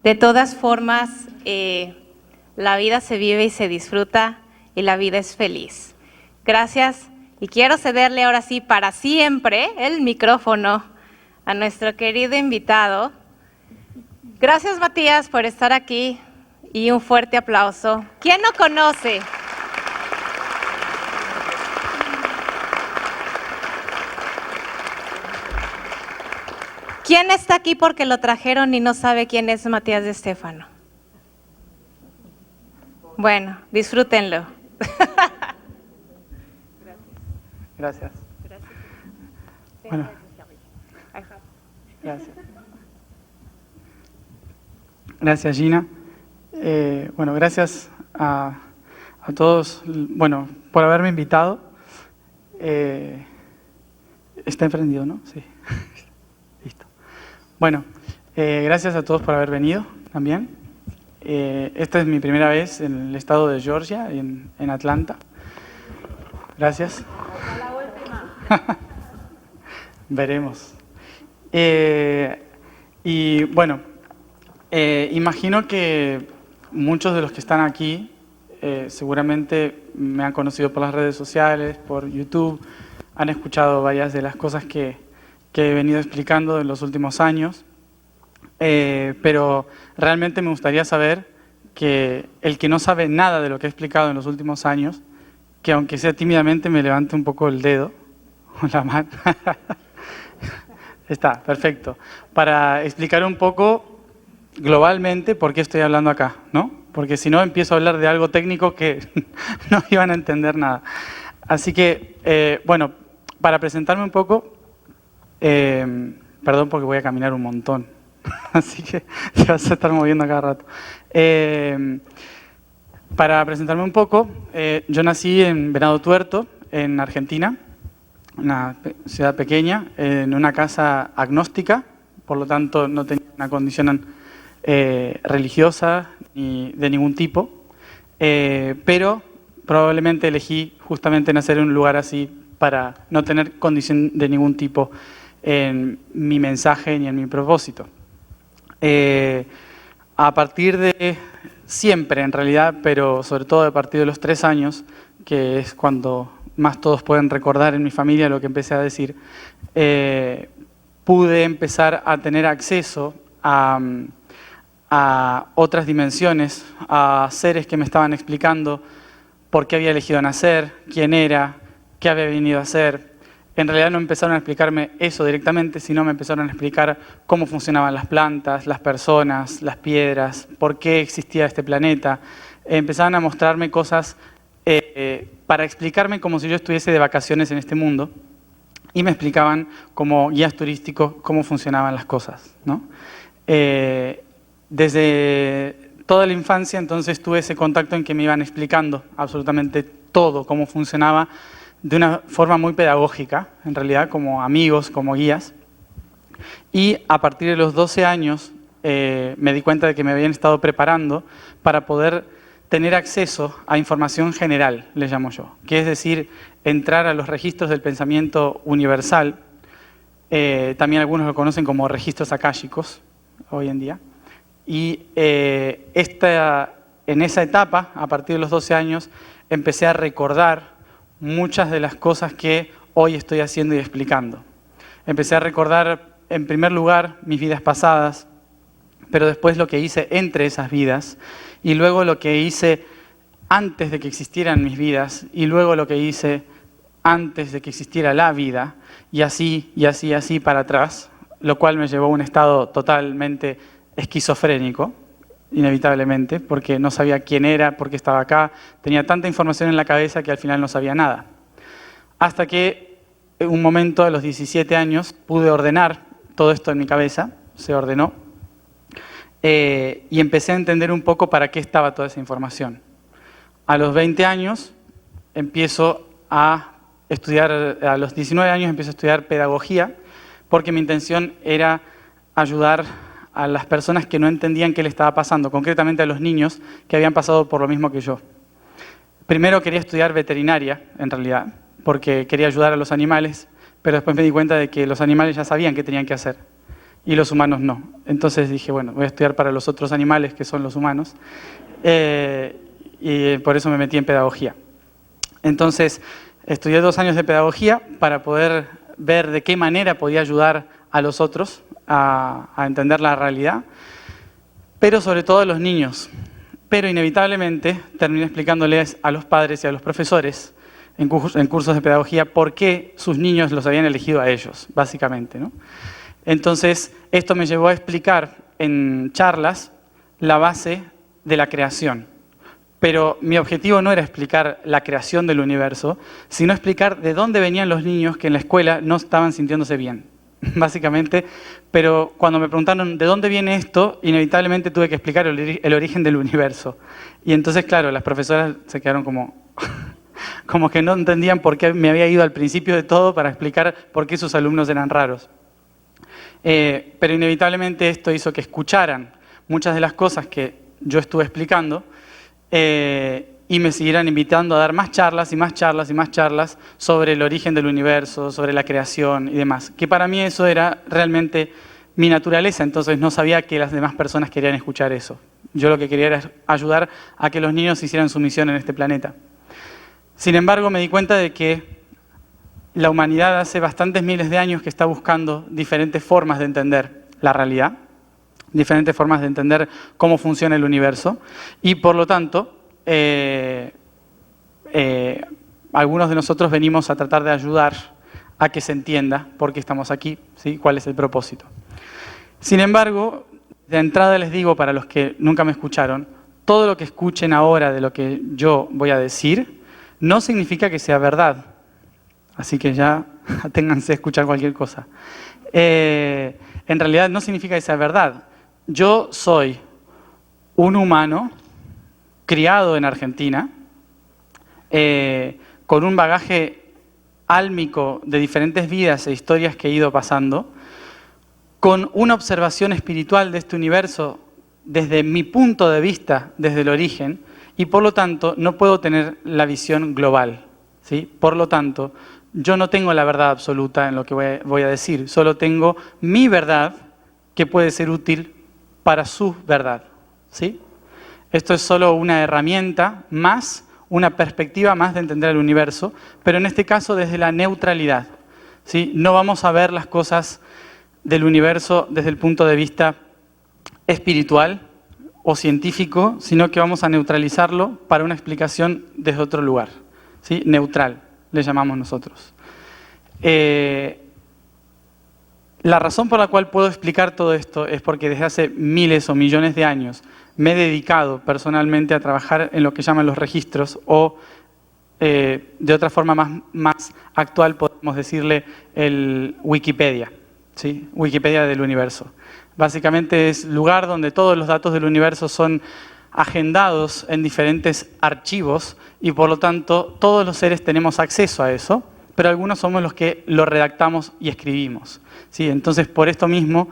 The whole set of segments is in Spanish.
De todas formas, la vida se vive y se disfruta y la vida es feliz. Gracias y quiero cederle ahora sí para siempre el micrófono a nuestro querido invitado. Gracias, Matías, por estar aquí y un fuerte aplauso. ¿Quién no conoce? ¿Quién está aquí porque lo trajeron y no sabe quién es Matías de Stefano? Bueno, disfrútenlo. Gracias. Bueno, gracias. Gracias, Gina. Bueno, gracias a todos, bueno, por haberme invitado. Está emprendido, ¿no? Sí. Listo. Bueno, gracias a todos por haber venido también. Esta es mi primera vez en el estado de Georgia, en Atlanta. Gracias. Hasta la última. Veremos. Y bueno, imagino que muchos de los que están aquí seguramente me han conocido por las redes sociales, por YouTube, han escuchado varias de las cosas que he venido explicando en los últimos años, pero realmente me gustaría saber que el que no sabe nada de lo que he explicado en los últimos años, que aunque sea tímidamente me levante un poco el dedo o la mano. Está, perfecto. Para explicar un poco globalmente por qué estoy hablando acá, ¿no? Porque si no empiezo a hablar de algo técnico que no iban a entender nada. Así que, bueno, para presentarme un poco, perdón porque voy a caminar un montón, así que te vas a estar moviendo a cada rato. Para presentarme un poco, yo nací en Venado Tuerto, en Argentina, una ciudad pequeña, en una casa agnóstica, por lo tanto no tenía una condición religiosa ni de ningún tipo, pero probablemente elegí justamente nacer en un lugar así para no tener condición de ningún tipo en mi mensaje ni en mi propósito. A partir de siempre en realidad, pero sobre todo a partir de los 3 años, que es cuando más todos pueden recordar en mi familia lo que empecé a decir, pude empezar a tener acceso a otras dimensiones, a seres que me estaban explicando por qué había elegido nacer, quién era, qué había venido a hacer. En realidad no empezaron a explicarme eso directamente, sino me empezaron a explicar cómo funcionaban las plantas, las personas, las piedras, por qué existía este planeta. Empezaron a mostrarme cosas para explicarme como si yo estuviese de vacaciones en este mundo y me explicaban como guías turísticos cómo funcionaban las cosas, ¿no? Desde toda la infancia entonces tuve ese contacto en que me iban explicando absolutamente todo, cómo funcionaba de una forma muy pedagógica, en realidad como amigos, como guías. Y a partir de los 12 años me di cuenta de que me habían estado preparando para poder tener acceso a información general, le llamo yo, que es decir, entrar a los registros del pensamiento universal, también algunos lo conocen como registros akáshicos hoy en día, y en esa etapa, a partir de los 12 años, empecé a recordar muchas de las cosas que hoy estoy haciendo y explicando. Empecé a recordar, en primer lugar, mis vidas pasadas, pero después lo que hice entre esas vidas, y luego lo que hice antes de que existieran mis vidas, y luego lo que hice antes de que existiera la vida, y así, y así, así para atrás, lo cual me llevó a un estado totalmente esquizofrénico, inevitablemente, porque no sabía quién era, por qué estaba acá, tenía tanta información en la cabeza que al final no sabía nada. Hasta que en un momento, a los 17 años, pude ordenar todo esto en mi cabeza, se ordenó, y empecé a entender un poco para qué estaba toda esa información. A los 20 años empiezo a estudiar, a los 19 años empiezo a estudiar pedagogía, porque mi intención era ayudar a las personas que no entendían qué le estaba pasando, concretamente a los niños que habían pasado por lo mismo que yo. Primero quería estudiar veterinaria, en realidad, porque quería ayudar a los animales, pero después me di cuenta de que los animales ya sabían qué tenían que hacer. y los humanos no. Entonces dije, bueno, voy a estudiar para los otros animales que son los humanos, y por eso me metí en pedagogía. Entonces, estudié 2 años de pedagogía para poder ver de qué manera podía ayudar a los otros a entender la realidad, pero sobre todo a los niños. Pero inevitablemente terminé explicándoles a los padres y a los profesores en cursos de pedagogía por qué sus niños los habían elegido a ellos, básicamente, ¿no? Entonces, esto me llevó a explicar en charlas la base de la creación. Pero mi objetivo no era explicar la creación del universo, sino explicar de dónde venían los niños que en la escuela no estaban sintiéndose bien, básicamente. Pero cuando me preguntaron de dónde viene esto, inevitablemente tuve que explicar el origen del universo. Y entonces, claro, las profesoras se quedaron como que no entendían por qué me había ido al principio de todo para explicar por qué sus alumnos eran raros. Pero inevitablemente esto hizo que escucharan muchas de las cosas que yo estuve explicando, y me siguieran invitando a dar más charlas y más charlas y más charlas sobre el origen del universo, sobre la creación y demás. Que para mí eso era realmente mi naturaleza, entonces no sabía que las demás personas querían escuchar eso. Yo lo que quería era ayudar a que los niños hicieran su misión en este planeta. Sin embargo, me di cuenta de que la humanidad hace bastantes miles de años que está buscando diferentes formas de entender la realidad, diferentes formas de entender cómo funciona el universo, y por lo tanto, algunos de nosotros venimos a tratar de ayudar a que se entienda por qué estamos aquí, ¿sí? Cuál es el propósito. Sin embargo, de entrada les digo, para los que nunca me escucharon, todo lo que escuchen ahora de lo que yo voy a decir, no significa que sea verdad. Así que ya aténganse a escuchar cualquier cosa. En realidad no significa que sea verdad. Yo soy un humano criado en Argentina, con un bagaje álmico de diferentes vidas e historias que he ido pasando, con una observación espiritual de este universo desde mi punto de vista, desde el origen, y por lo tanto no puedo tener la visión global, ¿sí? Por lo tanto, yo no tengo la verdad absoluta en lo que voy a decir, solo tengo mi verdad que puede ser útil para su verdad, ¿sí? Esto es solo una herramienta más, una perspectiva más de entender el universo, pero en este caso desde la neutralidad, ¿sí? No vamos a ver las cosas del universo desde el punto de vista espiritual o científico, sino que vamos a neutralizarlo para una explicación desde otro lugar, ¿sí? Neutral, le llamamos nosotros. La razón por la cual puedo explicar todo esto es porque desde hace miles o millones de años me he dedicado personalmente a trabajar en lo que llaman los registros, o de otra forma más actual podemos decirle el Wikipedia, ¿sí? Wikipedia del universo. Básicamente es lugar donde todos los datos del universo son agendados en diferentes archivos y por lo tanto todos los seres tenemos acceso a eso, pero algunos somos los que lo redactamos y escribimos, ¿sí? Entonces por esto mismo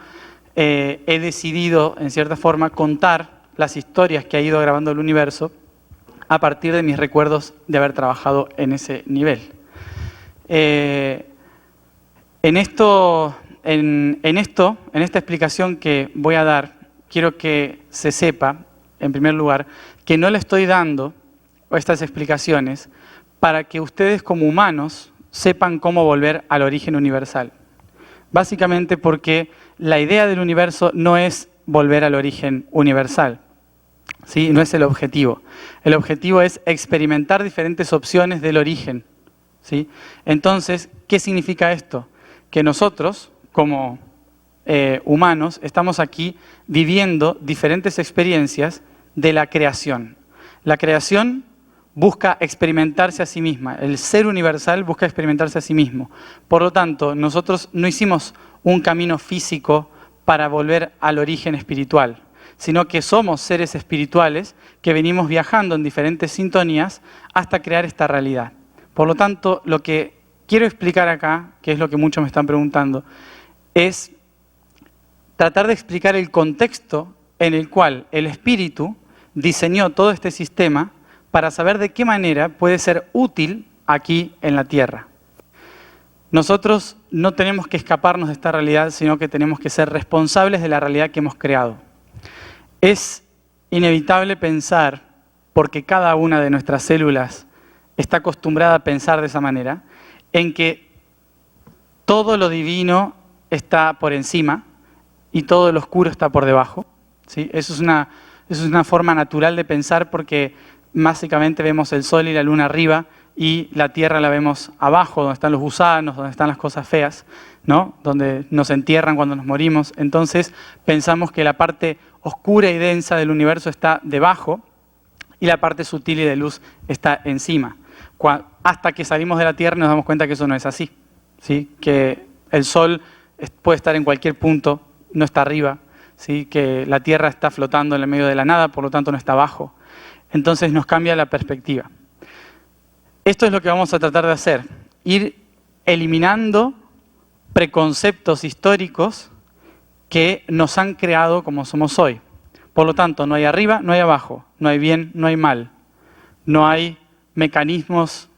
he decidido en cierta forma contar las historias que ha ido grabando el universo a partir de mis recuerdos de haber trabajado en ese nivel. En esta explicación que voy a dar, quiero que se sepa, en primer lugar, que no le estoy dando estas explicaciones para que ustedes como humanos sepan cómo volver al origen universal. Básicamente porque la idea del universo no es volver al origen universal, ¿sí? No es el objetivo. El objetivo es experimentar diferentes opciones del origen, ¿sí? Entonces, ¿qué significa esto? Que nosotros, como humanos, estamos aquí viviendo diferentes experiencias de la creación. La creación busca experimentarse a sí misma. El ser universal busca experimentarse a sí mismo. Por lo tanto, nosotros no hicimos un camino físico para volver al origen espiritual, sino que somos seres espirituales que venimos viajando en diferentes sintonías hasta crear esta realidad. Por lo tanto, lo que quiero explicar acá, que es lo que muchos me están preguntando, es tratar de explicar el contexto en el cual el espíritu diseñó todo este sistema para saber de qué manera puede ser útil aquí en la Tierra. Nosotros no tenemos que escaparnos de esta realidad, sino que tenemos que ser responsables de la realidad que hemos creado. Es inevitable pensar, porque cada una de nuestras células está acostumbrada a pensar de esa manera, en que todo lo divino está por encima y todo lo oscuro está por debajo, ¿sí? Eso es una forma natural de pensar porque básicamente vemos el sol y la luna arriba y la tierra la vemos abajo, donde están los gusanos, donde están las cosas feas, ¿no? Donde nos entierran cuando nos morimos. Entonces pensamos que la parte oscura y densa del universo está debajo y la parte sutil y de luz está encima. Hasta que salimos de la tierra y nos damos cuenta que eso no es así, ¿sí? Que el sol puede estar en cualquier punto, no está arriba, ¿sí? Que la tierra está flotando en el medio de la nada, por lo tanto no está abajo. Entonces nos cambia la perspectiva. Esto es lo que vamos a tratar de hacer, ir eliminando preconceptos históricos que nos han creado como somos hoy. Por lo tanto, no hay arriba, no hay abajo, no hay bien, no hay mal, no hay mecanismos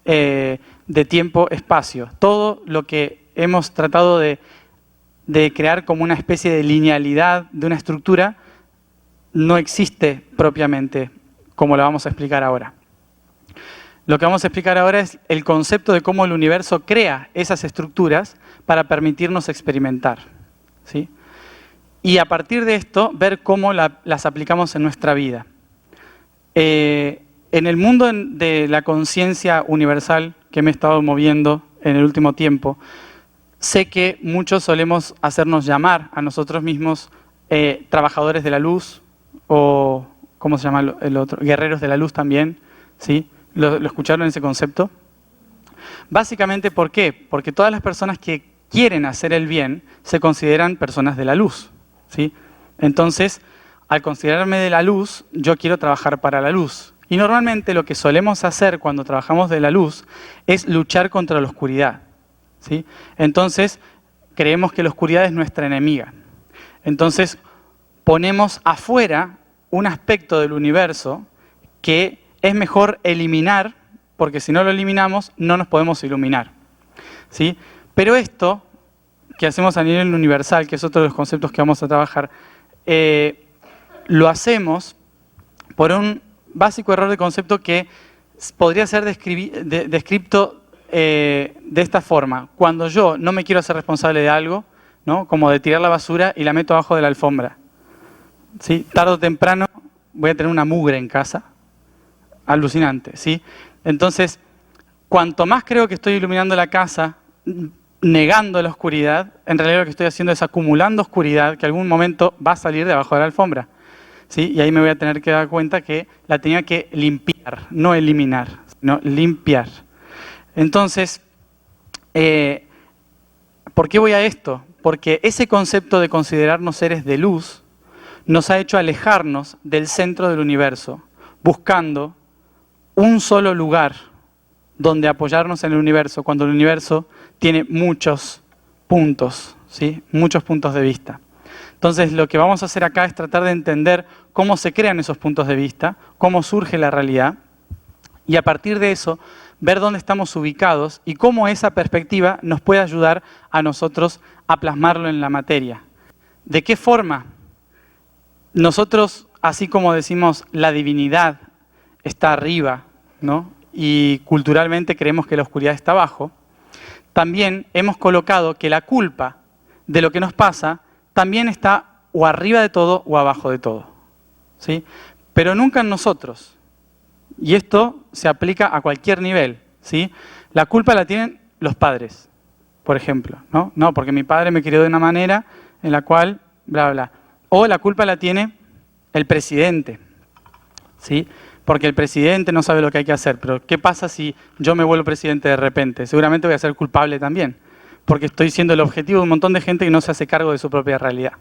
de tiempo, espacio. Todo lo que hemos tratado de crear como una especie de linealidad de una estructura no existe propiamente, como lo vamos a explicar ahora. Lo que vamos a explicar ahora es el concepto de cómo el universo crea esas estructuras para permitirnos experimentar, ¿sí? Y a partir de esto, ver cómo las aplicamos en nuestra vida. En el mundo de la conciencia universal que me he estado moviendo en el último tiempo, sé que muchos solemos hacernos llamar a nosotros mismos trabajadores de la luz o, ¿cómo se llama el otro? Guerreros de la luz también, ¿sí? ¿Lo escucharon ese concepto? Básicamente, ¿por qué? Porque todas las personas que quieren hacer el bien se consideran personas de la luz, ¿sí? Entonces, al considerarme de la luz, yo quiero trabajar para la luz. Y normalmente lo que solemos hacer cuando trabajamos de la luz es luchar contra la oscuridad, ¿sí? Entonces, creemos que la oscuridad es nuestra enemiga. Entonces, ponemos afuera un aspecto del universo que es mejor eliminar, porque si no lo eliminamos, no nos podemos iluminar, ¿sí? Pero esto que hacemos a nivel universal, que es otro de los conceptos que vamos a trabajar, lo hacemos por un básico error de concepto que podría ser descrito de esta forma. Cuando yo no me quiero hacer responsable de algo, ¿no? Como de tirar la basura y la meto abajo de la alfombra, ¿sí? Tarde o temprano voy a tener una mugre en casa. Alucinante, ¿sí? Entonces, cuanto más creo que estoy iluminando la casa, negando la oscuridad, en realidad lo que estoy haciendo es acumulando oscuridad que algún momento va a salir debajo de la alfombra, ¿sí? Y ahí me voy a tener que dar cuenta que la tenía que limpiar, no eliminar, sino limpiar. Entonces, ¿por qué voy a esto? Porque ese concepto de considerarnos seres de luz nos ha hecho alejarnos del centro del universo, buscando un solo lugar donde apoyarnos en el universo, cuando el universo tiene muchos puntos, ¿sí? Muchos puntos de vista. Entonces, lo que vamos a hacer acá es tratar de entender cómo se crean esos puntos de vista, cómo surge la realidad, y a partir de eso, ver dónde estamos ubicados y cómo esa perspectiva nos puede ayudar a nosotros a plasmarlo en la materia. ¿De qué forma? Nosotros, así como decimos la divinidad está arriba, ¿no? Y culturalmente creemos que la oscuridad está abajo, también hemos colocado que la culpa de lo que nos pasa también está o arriba de todo o abajo de todo, ¿sí? Pero nunca en nosotros. Y esto se aplica a cualquier nivel, ¿sí? La culpa la tienen los padres, por ejemplo, ¿no? No, porque mi padre me crió de una manera en la cual, bla, bla. O la culpa la tiene el presidente, ¿sí? Porque el presidente no sabe lo que hay que hacer. Pero ¿qué pasa si yo me vuelvo presidente de repente? Seguramente voy a ser culpable también, porque estoy siendo el objetivo de un montón de gente que no se hace cargo de su propia realidad,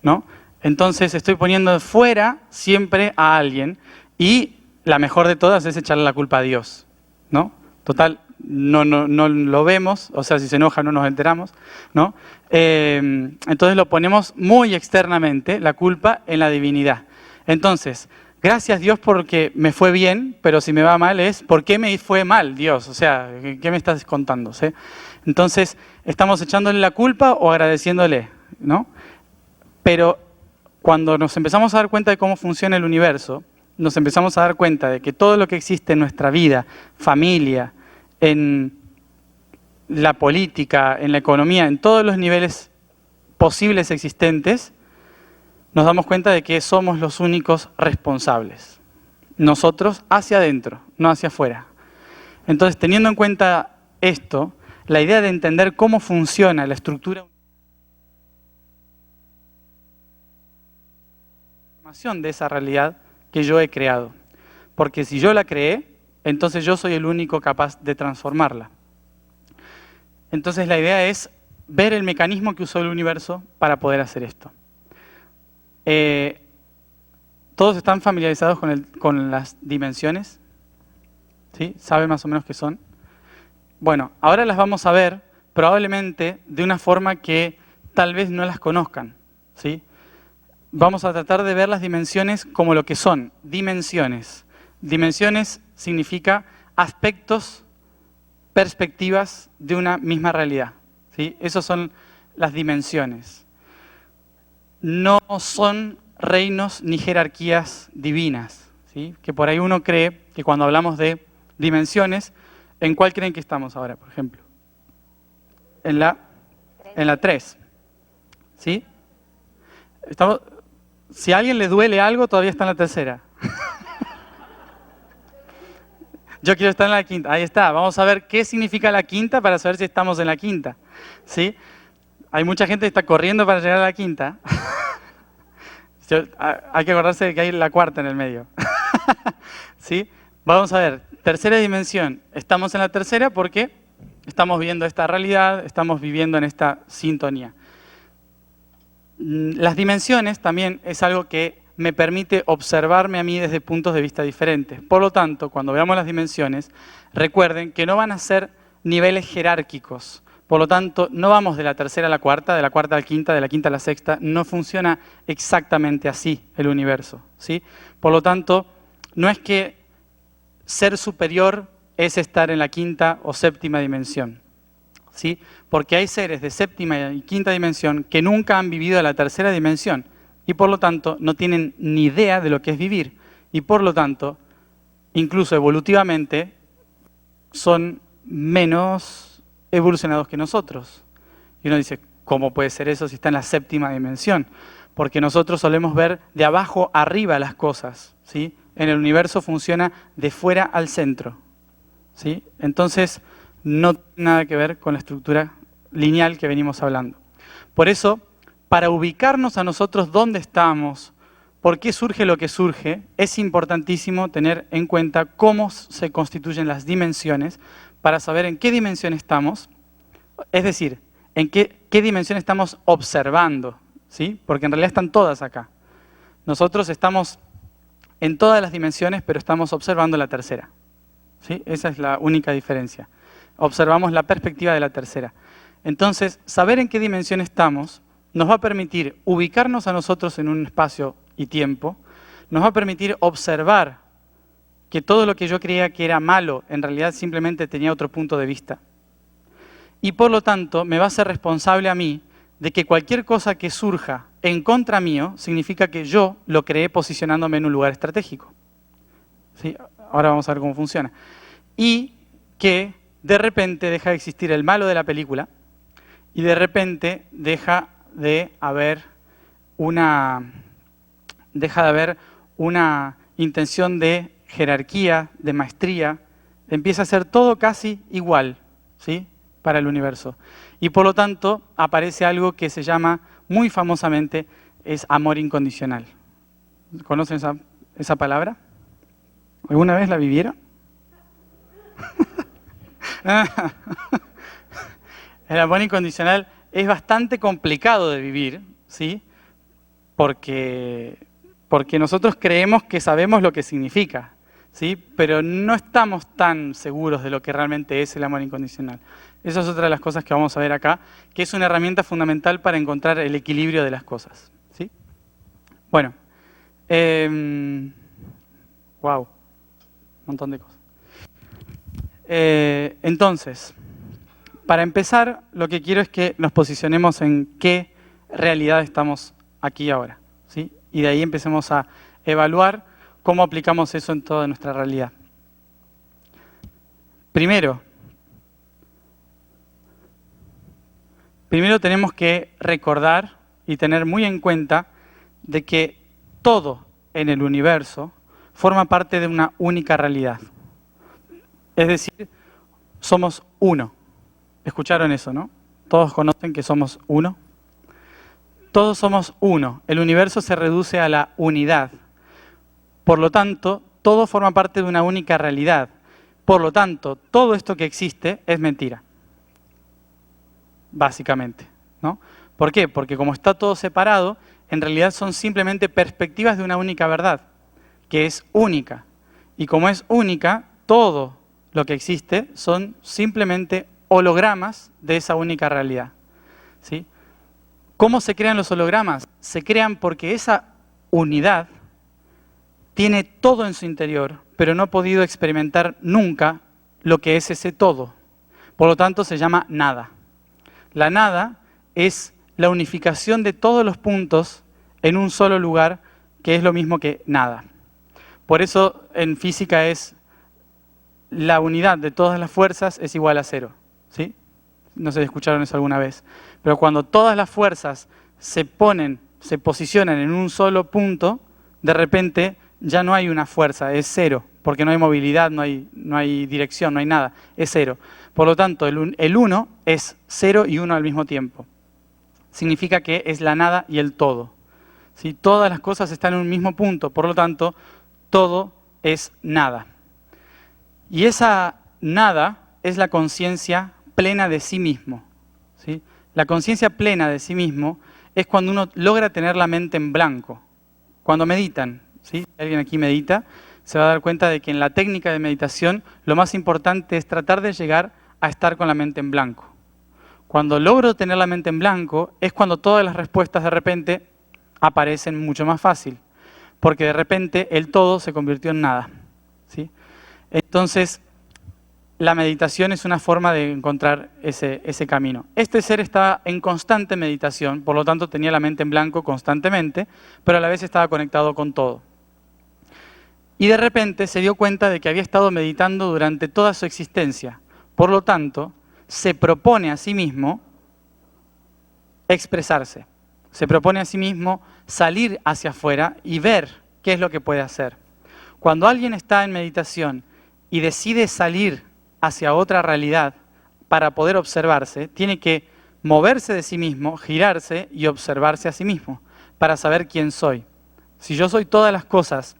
¿no? Entonces estoy poniendo fuera siempre a alguien y la mejor de todas es echarle la culpa a Dios, ¿no? Total, no lo vemos, o sea, si se enoja no nos enteramos, ¿no? Entonces lo ponemos muy externamente, la culpa, en la divinidad. Entonces, gracias Dios porque me fue bien, pero si me va mal es, ¿por qué me fue mal Dios? O sea, ¿qué me estás contando? ¿Sí? Entonces, ¿estamos echándole la culpa o agradeciéndole? ¿No? Pero cuando nos empezamos a dar cuenta de cómo funciona el universo, nos empezamos a dar cuenta de que todo lo que existe en nuestra vida, familia, en la política, en la economía, en todos los niveles posibles existentes, nos damos cuenta de que somos los únicos responsables. Nosotros hacia adentro, no hacia afuera. Entonces, teniendo en cuenta esto, la idea de entender cómo funciona la estructura de esa realidad que yo he creado. Porque si yo la creé, entonces yo soy el único capaz de transformarla. Entonces la idea es ver el mecanismo que usó el universo para poder hacer esto. ¿Todos están familiarizados con las dimensiones? ¿Sí? ¿Saben más o menos qué son? Bueno, ahora las vamos a ver probablemente de una forma que tal vez no las conozcan. ¿Sí? Vamos a tratar de ver las dimensiones como lo que son, dimensiones. Dimensiones significa aspectos, perspectivas de una misma realidad. ¿Sí? Esas son las dimensiones. No son reinos ni jerarquías divinas. ¿Sí? Que por ahí uno cree que cuando hablamos de dimensiones, ¿en cuál creen que estamos ahora, por ejemplo? En la 3. ¿Sí? Si a alguien le duele algo, todavía está en la tercera. Yo quiero estar en la quinta. Ahí está. Vamos a ver qué significa la quinta para saber si estamos en la quinta. ¿Sí? Hay mucha gente que está corriendo para llegar a la quinta. Hay que acordarse de que hay la cuarta en el medio. ¿Sí? Vamos a ver. Tercera dimensión. Estamos en la tercera porque estamos viendo esta realidad, estamos viviendo en esta sintonía. Las dimensiones también es algo que me permite observarme a mí desde puntos de vista diferentes. Por lo tanto, cuando veamos las dimensiones, recuerden que no van a ser niveles jerárquicos. Por lo tanto, no vamos de la tercera a la cuarta, de la cuarta a la quinta, de la quinta a la sexta. No funciona exactamente así el universo, ¿sí? Por lo tanto, no es que ser superior es estar en la quinta o séptima dimensión. ¿Sí? Porque hay seres de séptima y quinta dimensión que nunca han vivido la tercera dimensión y por lo tanto no tienen ni idea de lo que es vivir y por lo tanto, incluso evolutivamente, son menos evolucionados que nosotros. Y uno dice, ¿cómo puede ser eso si está en la séptima dimensión? Porque nosotros solemos ver de abajo arriba las cosas, ¿sí? En el universo funciona de fuera al centro, ¿sí? Entonces, no tiene nada que ver con la estructura lineal que venimos hablando. Por eso, para ubicarnos a nosotros dónde estamos, por qué surge lo que surge, es importantísimo tener en cuenta cómo se constituyen las dimensiones para saber en qué dimensión estamos, es decir, en qué dimensión estamos observando, ¿sí? Porque en realidad están todas acá. Nosotros estamos en todas las dimensiones, pero estamos observando la tercera, ¿sí? Esa es la única diferencia. Observamos la perspectiva de la tercera. Entonces, saber en qué dimensión estamos nos va a permitir ubicarnos a nosotros en un espacio y tiempo, nos va a permitir observar que todo lo que yo creía que era malo, en realidad simplemente tenía otro punto de vista. Y por lo tanto, me va a ser responsable a mí de que cualquier cosa que surja en contra mío, significa que yo lo creé posicionándome en un lugar estratégico. ¿Sí? Ahora vamos a ver cómo funciona. Y que de repente deja de existir el malo de la película y de repente deja de haber una intención de jerarquía, de maestría, empieza a ser todo casi igual, ¿sí? Para el universo. Y por lo tanto aparece algo que se llama, muy famosamente, es amor incondicional. ¿Conocen esa palabra? ¿Alguna vez la vivieron? El amor incondicional es bastante complicado de vivir, ¿sí? Porque nosotros creemos que sabemos lo que significa, ¿sí? Pero no estamos tan seguros de lo que realmente es el amor incondicional. Esa es otra de las cosas que vamos a ver acá, que es una herramienta fundamental para encontrar el equilibrio de las cosas, ¿sí? Bueno, ¡Wow! Un montón de cosas. Entonces, para empezar, lo que quiero es que nos posicionemos en qué realidad estamos aquí y ahora, ¿sí? Y de ahí empecemos a evaluar cómo aplicamos eso en toda nuestra realidad. Primero tenemos que recordar y tener muy en cuenta de que todo en el universo forma parte de una única realidad. Es decir, somos uno. ¿Escucharon eso, no? ¿Todos conocen que somos uno? Todos somos uno. El universo se reduce a la unidad. Por lo tanto, todo forma parte de una única realidad. Por lo tanto, todo esto que existe es mentira. Básicamente, ¿no? ¿Por qué? Porque como está todo separado, en realidad son simplemente perspectivas de una única verdad, que es única. Y como es única, todo lo que existe son simplemente hologramas de esa única realidad, ¿sí? ¿Cómo se crean los hologramas? Se crean porque esa unidad tiene todo en su interior, pero no ha podido experimentar nunca lo que es ese todo. Por lo tanto, se llama nada. La nada es la unificación de todos los puntos en un solo lugar, que es lo mismo que nada. Por eso en física es la unidad de todas las fuerzas es igual a cero, ¿sí? No sé si escucharon eso alguna vez. Pero cuando todas las fuerzas se posicionan en un solo punto, de repente ya no hay una fuerza, es cero, porque no hay movilidad, no hay dirección, no hay nada, es cero. Por lo tanto, el 1 es 0 y 1 al mismo tiempo. Significa que es la nada y el todo, ¿sí? Todas las cosas están en un mismo punto, por lo tanto, todo es nada. Y esa nada es la conciencia plena de sí mismo, ¿sí? La conciencia plena de sí mismo es cuando uno logra tener la mente en blanco. Cuando meditan, ¿sí? Si alguien aquí medita, se va a dar cuenta de que en la técnica de meditación lo más importante es tratar de llegar a estar con la mente en blanco. Cuando logro tener la mente en blanco es cuando todas las respuestas de repente aparecen mucho más fácil, porque de repente el todo se convirtió en nada, ¿sí? Entonces, la meditación es una forma de encontrar ese camino. Este ser estaba en constante meditación, por lo tanto tenía la mente en blanco constantemente, pero a la vez estaba conectado con todo. Y de repente se dio cuenta de que había estado meditando durante toda su existencia. Por lo tanto, se propone a sí mismo expresarse. Se propone a sí mismo salir hacia afuera y ver qué es lo que puede hacer. Cuando alguien está en meditación y decide salir hacia otra realidad para poder observarse, tiene que moverse de sí mismo, girarse y observarse a sí mismo para saber quién soy. Si yo soy todas las cosas,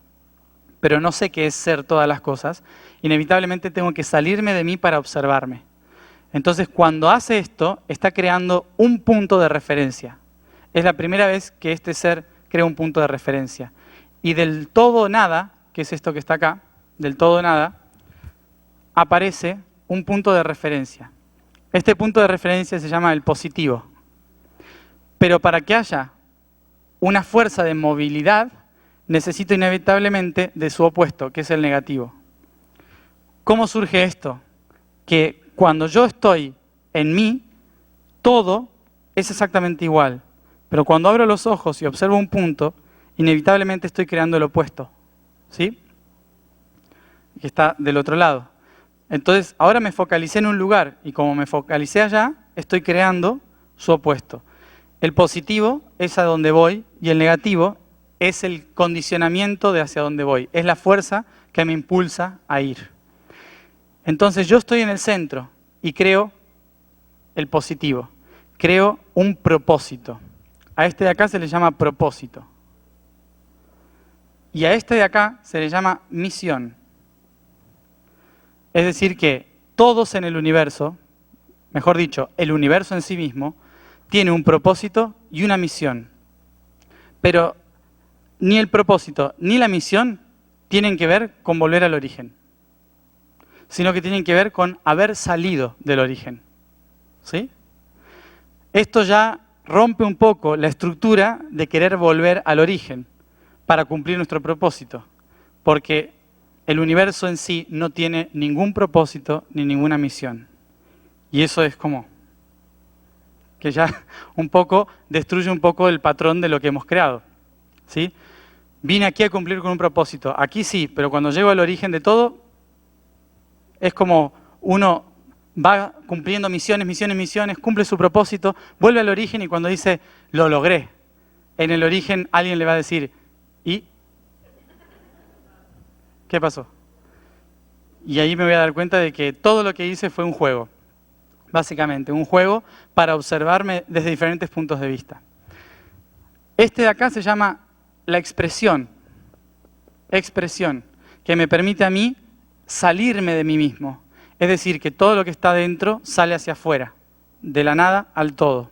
pero no sé qué es ser todas las cosas, inevitablemente tengo que salirme de mí para observarme. Entonces, cuando hace esto, está creando un punto de referencia. Es la primera vez que este ser crea un punto de referencia. Y del todo nada, que es esto que está acá, del todo nada, aparece un punto de referencia. Este punto de referencia se llama el positivo. Pero para que haya una fuerza de movilidad, necesito inevitablemente de su opuesto, que es el negativo. ¿Cómo surge esto? Que cuando yo estoy en mí, todo es exactamente igual. Pero cuando abro los ojos y observo un punto, inevitablemente estoy creando el opuesto, ¿sí? Que está del otro lado. Entonces, ahora me focalicé en un lugar y como me focalicé allá, estoy creando su opuesto. El positivo es a donde voy y el negativo es el condicionamiento de hacia dónde voy. Es la fuerza que me impulsa a ir. Entonces, yo estoy en el centro y creo el positivo. Creo un propósito. A este de acá se le llama propósito. Y a este de acá se le llama misión. Es decir que todos en el universo, mejor dicho, el universo en sí mismo, tiene un propósito y una misión. Pero ni el propósito ni la misión tienen que ver con volver al origen, sino que tienen que ver con haber salido del origen, ¿sí? Esto ya rompe un poco la estructura de querer volver al origen para cumplir nuestro propósito, porque el universo en sí no tiene ningún propósito ni ninguna misión. Y eso es como que ya un poco destruye un poco el patrón de lo que hemos creado, ¿sí? Vine aquí a cumplir con un propósito. Aquí sí, pero cuando llego al origen de todo, es como uno va cumpliendo misiones, misiones, misiones, cumple su propósito, vuelve al origen y cuando dice, lo logré, en el origen alguien le va a decir, ¿y qué pasó? Y ahí me voy a dar cuenta de que todo lo que hice fue un juego, básicamente, un juego para observarme desde diferentes puntos de vista. Este de acá se llama la expresión, que me permite a mí salirme de mí mismo. Es decir, que todo lo que está dentro sale hacia afuera, de la nada al todo.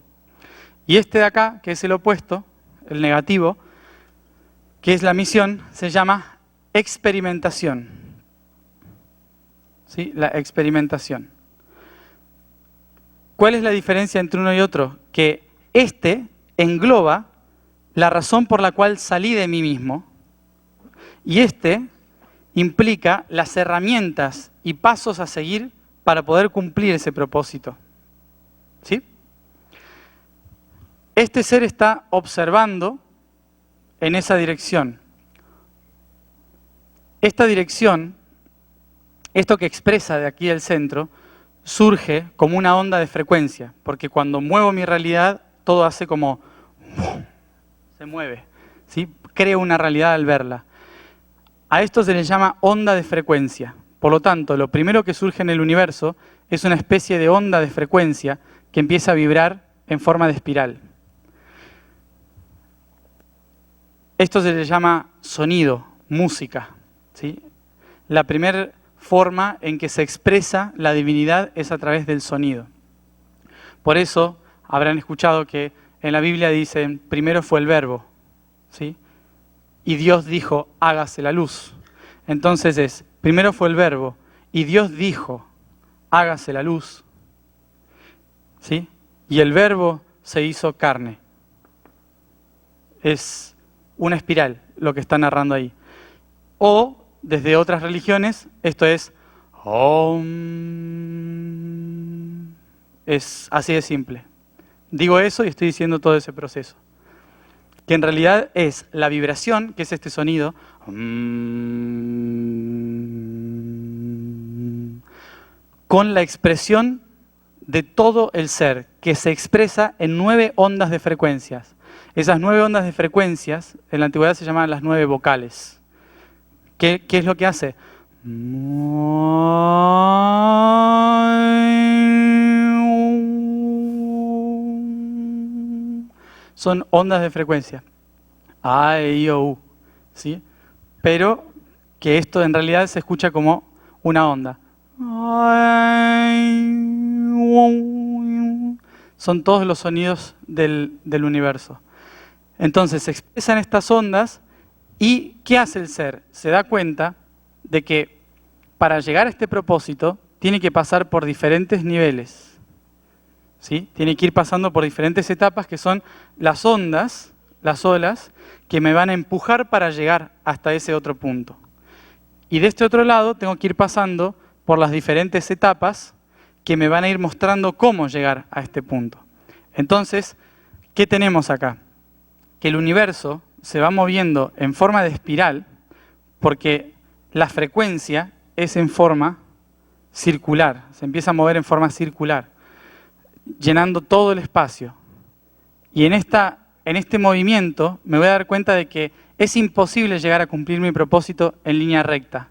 Y este de acá, que es el opuesto, el negativo, que es la misión, se llama experimentación. ¿Sí? La experimentación. ¿Cuál es la diferencia entre uno y otro? Que este engloba la razón por la cual salí de mí mismo y este implica las herramientas y pasos a seguir para poder cumplir ese propósito. ¿Sí? Este ser está observando en esa dirección. Esta dirección, esto que expresa de aquí del centro, surge como una onda de frecuencia, porque cuando muevo mi realidad, todo hace como se mueve, ¿sí? Creo una realidad al verla. A esto se le llama onda de frecuencia. Por lo tanto, lo primero que surge en el universo es una especie de onda de frecuencia que empieza a vibrar en forma de espiral. Esto se le llama sonido, música, ¿sí? La primera forma en que se expresa la divinidad es a través del sonido. Por eso habrán escuchado que en la Biblia dicen, primero fue el verbo, ¿sí? Y Dios dijo, hágase la luz. Entonces primero fue el verbo, y Dios dijo, hágase la luz, ¿sí? Y el verbo se hizo carne. Es una espiral lo que está narrando ahí. O, desde otras religiones, esto es Om. Es así de simple. Digo eso y estoy diciendo todo ese proceso. Que en realidad es la vibración, que es este sonido, con la expresión de todo el ser, que se expresa en 9 ondas de frecuencias. Esas 9 ondas de frecuencias, en la antigüedad se llamaban las 9 vocales. ¿Qué es lo que hace? Son ondas de frecuencia. A, E, I, O, U. ¿Sí? Pero que esto en realidad se escucha como una onda. Son todos los sonidos del universo. Entonces se expresan estas ondas y ¿qué hace el ser? Se da cuenta de que para llegar a este propósito tiene que pasar por diferentes niveles. ¿Sí? Tiene que ir pasando por diferentes etapas que son las ondas, las olas, que me van a empujar para llegar hasta ese otro punto. Y de este otro lado tengo que ir pasando por las diferentes etapas que me van a ir mostrando cómo llegar a este punto. Entonces, ¿qué tenemos acá? Que el universo se va moviendo en forma de espiral porque la frecuencia es en forma circular, se empieza a mover en forma circular, llenando todo el espacio. Y en este movimiento me voy a dar cuenta de que es imposible llegar a cumplir mi propósito en línea recta,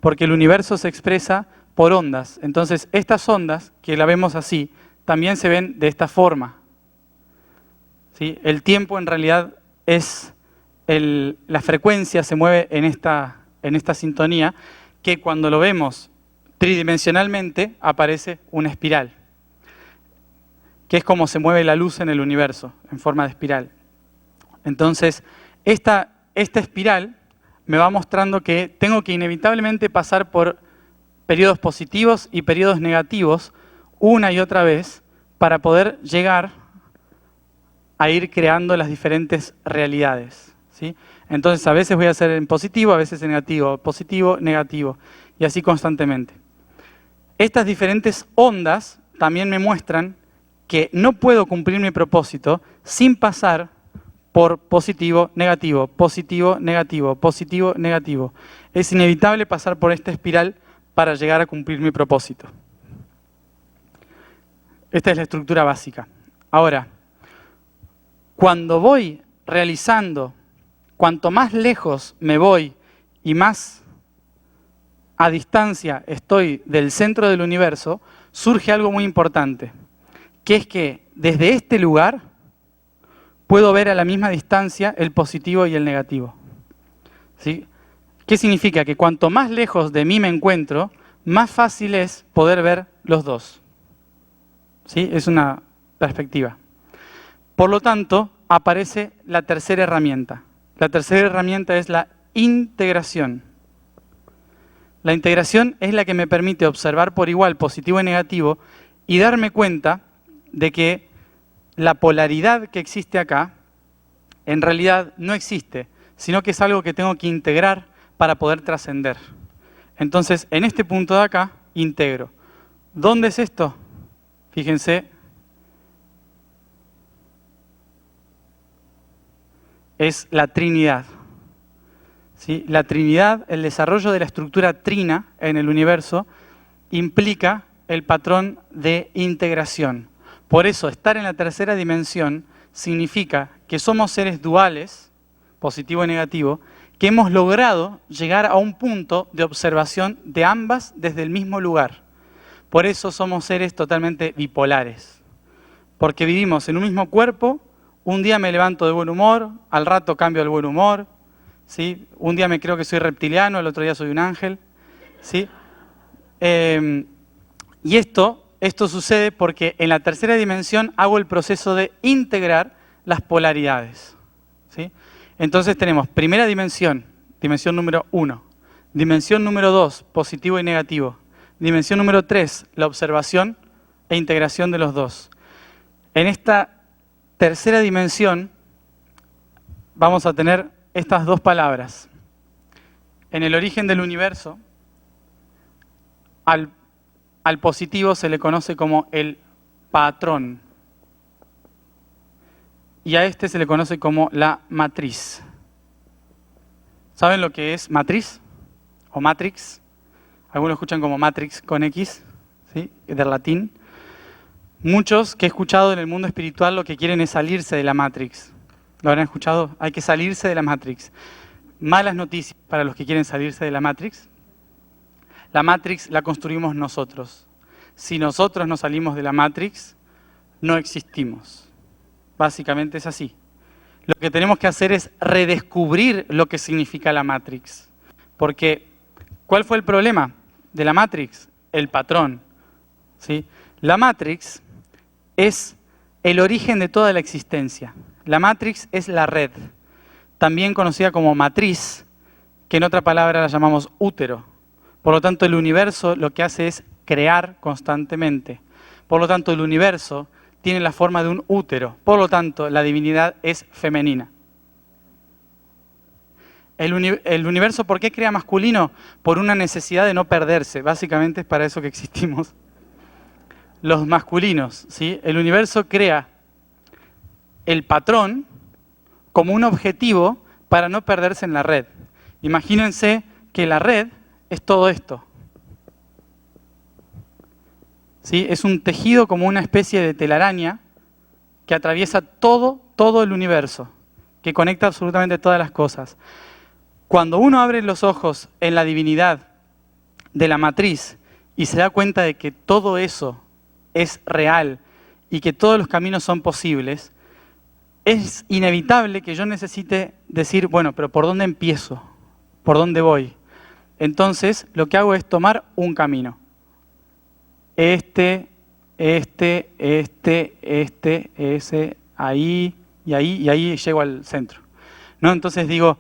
porque el universo se expresa por ondas. Entonces, estas ondas, que la vemos así, también se ven de esta forma. ¿Sí? El tiempo en realidad es, la frecuencia se mueve en esta sintonía, que cuando lo vemos tridimensionalmente aparece una espiral, que es como se mueve la luz en el universo, en forma de espiral. Entonces, esta espiral me va mostrando que tengo que inevitablemente pasar por periodos positivos y periodos negativos una y otra vez para poder llegar a ir creando las diferentes realidades, ¿sí? Entonces a veces voy a hacer en positivo, a veces en negativo, positivo, negativo, y así constantemente. Estas diferentes ondas también me muestran que no puedo cumplir mi propósito sin pasar por positivo, negativo, positivo, negativo, positivo, negativo. Es inevitable pasar por esta espiral para llegar a cumplir mi propósito. Esta es la estructura básica. Ahora, cuando voy realizando, cuanto más lejos me voy y más a distancia estoy del centro del universo, surge algo muy importante, que es que desde este lugar puedo ver a la misma distancia el positivo y el negativo. ¿Sí? ¿Qué significa? Que cuanto más lejos de mí me encuentro, más fácil es poder ver los dos. ¿Sí? Es una perspectiva. Por lo tanto, aparece la tercera herramienta. La tercera herramienta es la integración. La integración es la que me permite observar por igual positivo y negativo y darme cuenta de que la polaridad que existe acá en realidad no existe, sino que es algo que tengo que integrar para poder trascender. Entonces, en este punto de acá, integro. ¿Dónde es esto? Fíjense. Es la Trinidad. ¿Sí? La Trinidad, el desarrollo de la estructura trina en el universo, implica el patrón de integración. Por eso, estar en la tercera dimensión significa que somos seres duales, positivo y negativo, que hemos logrado llegar a un punto de observación de ambas desde el mismo lugar. Por eso somos seres totalmente bipolares. Porque vivimos en un mismo cuerpo, un día me levanto de buen humor, al rato cambio al buen humor, ¿sí? Un día me creo que soy reptiliano, el otro día soy un ángel, ¿sí? Y esto sucede porque en la tercera dimensión hago el proceso de integrar las polaridades, ¿sí? Entonces tenemos primera dimensión, dimensión número 1, dimensión número 2, positivo y negativo, dimensión número 3, la observación e integración de los dos. En esta tercera dimensión vamos a tener estas dos palabras. En el origen del universo, al positivo se le conoce como el patrón. Y a este se le conoce como la matriz. ¿Saben lo que es matriz? O matrix. Algunos escuchan como matrix con X, ¿sí? Del latín. Muchos que he escuchado en el mundo espiritual lo que quieren es salirse de la matrix. ¿Lo habrán escuchado? Hay que salirse de la matrix. Malas noticias para los que quieren salirse de la matrix. La matrix la construimos nosotros. Si nosotros no salimos de la matrix, no existimos. Básicamente es así. Lo que tenemos que hacer es redescubrir lo que significa la matrix. Porque, ¿cuál fue el problema de la matrix? El patrón, ¿sí? La matrix es el origen de toda la existencia. La matrix es la red, también conocida como matriz, que en otra palabra la llamamos útero. Por lo tanto, el universo lo que hace es crear constantemente. Por lo tanto, el universo tiene la forma de un útero. Por lo tanto, la divinidad es femenina. El universo, ¿por qué crea masculino? Por una necesidad de no perderse. Básicamente es para eso que existimos. Los masculinos, ¿sí? El universo crea el patrón como un objetivo para no perderse en la red. Imagínense que la red es todo esto. ¿Sí? Es un tejido como una especie de telaraña que atraviesa todo el universo, que conecta absolutamente todas las cosas. Cuando uno abre los ojos en la divinidad de la matriz y se da cuenta de que todo eso es real y que todos los caminos son posibles, es inevitable que yo necesite decir, bueno, pero ¿por dónde empiezo? ¿Por dónde voy? Entonces, lo que hago es tomar un camino. Ese, ahí y ahí llego al centro, ¿no? Entonces digo,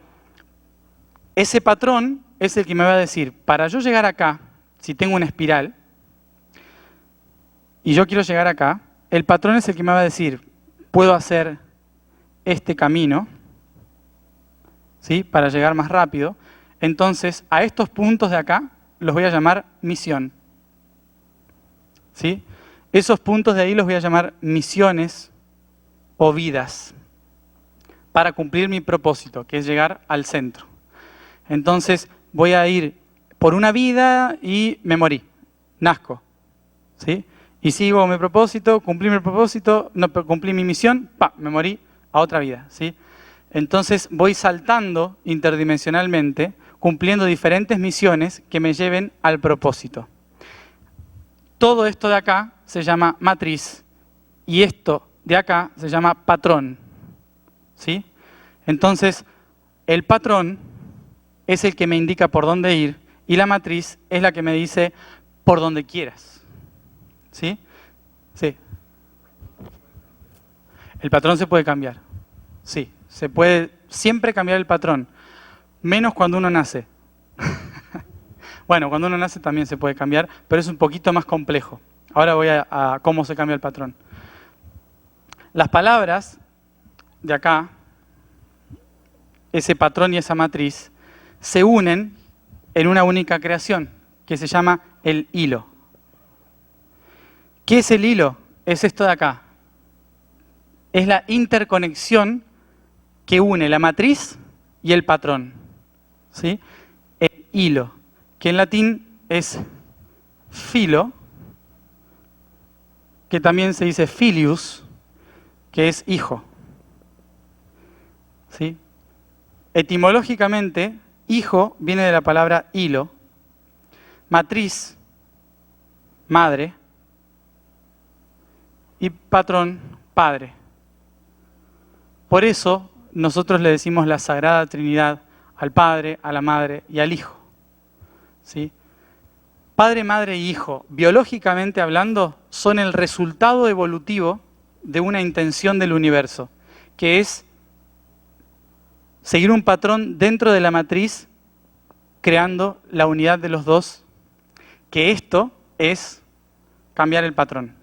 ese patrón es el que me va a decir, para yo llegar acá, si tengo una espiral, y yo quiero llegar acá, el patrón es el que me va a decir, puedo hacer este camino, ¿sí? Para llegar más rápido. Entonces, a estos puntos de acá los voy a llamar misión, ¿sí? Esos puntos de ahí los voy a llamar misiones o vidas para cumplir mi propósito, que es llegar al centro. Entonces, voy a ir por una vida y me morí, nazco, ¿sí? Y sigo mi propósito, cumplí mi propósito, no cumplí mi misión, me morí a otra vida, ¿sí? Entonces voy saltando interdimensionalmente, cumpliendo diferentes misiones que me lleven al propósito. Todo esto de acá se llama matriz y esto de acá se llama patrón, ¿sí? Entonces, el patrón es el que me indica por dónde ir y la matriz es la que me dice por donde quieras, ¿sí? Sí. El patrón se puede cambiar, sí. Se puede siempre cambiar el patrón, menos cuando uno nace. Bueno, cuando uno nace también se puede cambiar, pero es un poquito más complejo. Ahora voy a cómo se cambia el patrón. Las palabras de acá, ese patrón y esa matriz, se unen en una única creación, que se llama el hilo. ¿Qué es el hilo? Es esto de acá. Es la interconexión que une la matriz y el patrón, ¿sí? El hilo, que en latín es filo, que también se dice filius, que es hijo, ¿sí? Etimológicamente, hijo viene de la palabra hilo, matriz, madre, y patrón, padre. Por eso nosotros le decimos la Sagrada Trinidad al Padre, a la Madre y al Hijo, ¿sí? Padre, Madre y Hijo, biológicamente hablando, son el resultado evolutivo de una intención del universo, que es seguir un patrón dentro de la matriz, creando la unidad de los dos, que esto es cambiar el patrón.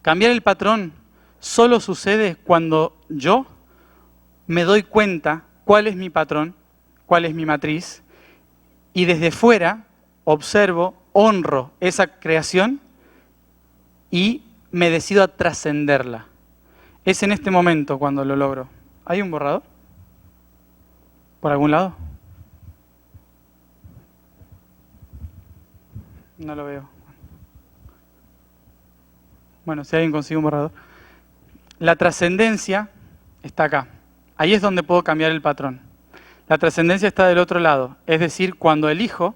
Cambiar el patrón solo sucede cuando yo me doy cuenta cuál es mi patrón, cuál es mi matriz, y desde fuera observo, honro esa creación y me decido a trascenderla. Es en este momento cuando lo logro. ¿Hay un borrador? ¿Por algún lado? No lo veo. Bueno, si alguien consigue un borrador. La trascendencia está acá. Ahí es donde puedo cambiar el patrón. La trascendencia está del otro lado. Es decir, cuando el hijo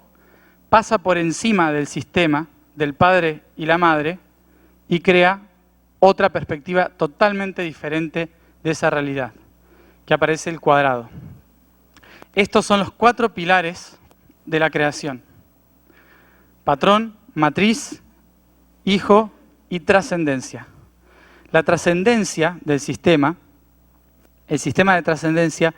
pasa por encima del sistema, del padre y la madre, y crea otra perspectiva totalmente diferente de esa realidad, que aparece el cuadrado. Estos son los 4 pilares de la creación: patrón, matriz, hijo y trascendencia. La trascendencia del sistema, el sistema de trascendencia,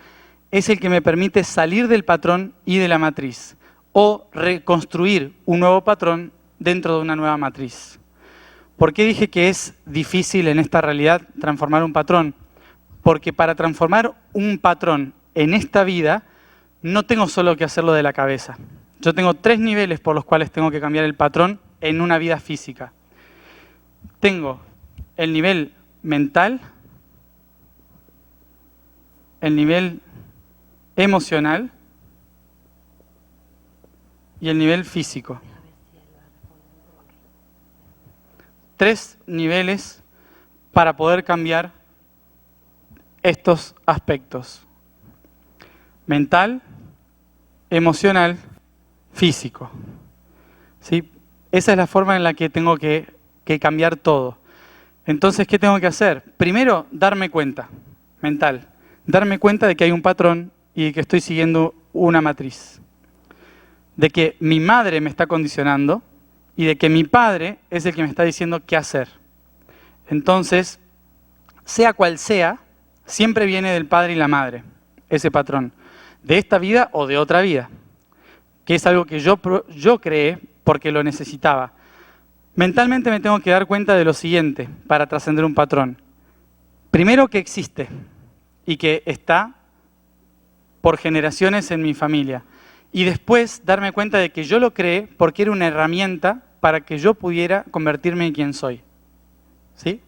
es el que me permite salir del patrón y de la matriz, o reconstruir un nuevo patrón dentro de una nueva matriz. ¿Por qué dije que es difícil en esta realidad transformar un patrón? Porque para transformar un patrón en esta vida, no tengo solo que hacerlo de la cabeza. Yo tengo 3 niveles por los cuales tengo que cambiar el patrón en una vida física. Tengo el nivel mental, el nivel emocional y el nivel físico. 3 niveles para poder cambiar estos aspectos: mental, emocional, físico. ¿Sí? Esa es la forma en la que tengo que cambiar todo. Entonces, ¿qué tengo que hacer? Primero, darme cuenta, mental. Darme cuenta de que hay un patrón y de que estoy siguiendo una matriz. De que mi madre me está condicionando y de que mi padre es el que me está diciendo qué hacer. Entonces, sea cual sea, siempre viene del padre y la madre, ese patrón. De esta vida o de otra vida. Que es algo que yo creé porque lo necesitaba. Mentalmente me tengo que dar cuenta de lo siguiente para trascender un patrón. Primero, que existe y que está por generaciones en mi familia. Y después darme cuenta de que yo lo creé porque era una herramienta para que yo pudiera convertirme en quien soy. ¿Sí?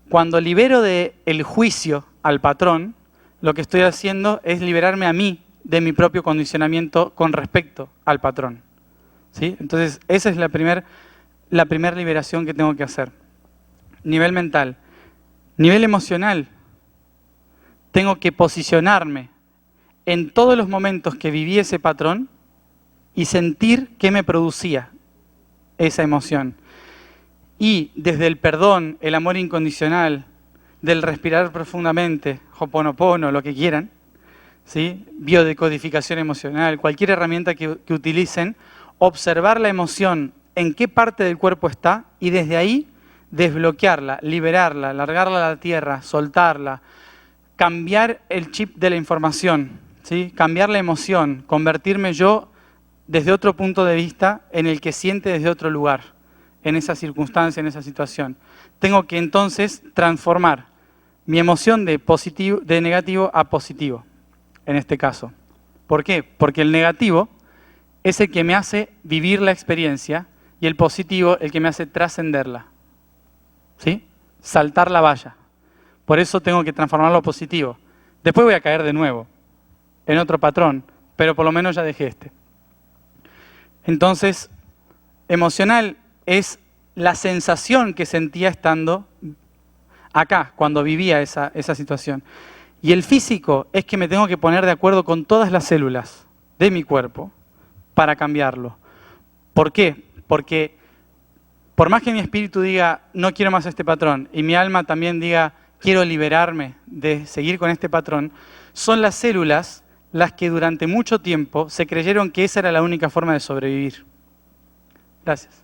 Cuando libero del juicio al patrón, lo que estoy haciendo es liberarme a mí de mi propio condicionamiento con respecto al patrón. ¿Sí? Entonces, esa es la primera liberación que tengo que hacer. Nivel mental. Nivel emocional. Tengo que posicionarme en todos los momentos que viví ese patrón y sentir qué me producía esa emoción. Y desde el perdón, el amor incondicional, del respirar profundamente, Ho'oponopono, lo que quieran, ¿sí? Biodecodificación emocional, cualquier herramienta que utilicen, observar la emoción, en qué parte del cuerpo está, y desde ahí desbloquearla, liberarla, largarla a la tierra, soltarla, cambiar el chip de la información, ¿sí? Cambiar la emoción, convertirme yo desde otro punto de vista en el que siente desde otro lugar, en esa circunstancia, en esa situación. Tengo que entonces transformar mi emoción de negativo a positivo, en este caso. ¿Por qué? Porque el negativo es el que me hace vivir la experiencia y el positivo el que me hace trascenderla. ¿Sí? Saltar la valla. Por eso tengo que transformarlo a positivo. Después voy a caer de nuevo en otro patrón, pero por lo menos ya dejé este. Entonces, emocional es la sensación que sentía estando acá, cuando vivía esa situación. Y el físico es que me tengo que poner de acuerdo con todas las células de mi cuerpo para cambiarlo. ¿Por qué? Porque por más que mi espíritu diga, no quiero más este patrón, y mi alma también diga, quiero liberarme de seguir con este patrón, son las células las que durante mucho tiempo se creyeron que esa era la única forma de sobrevivir. Gracias.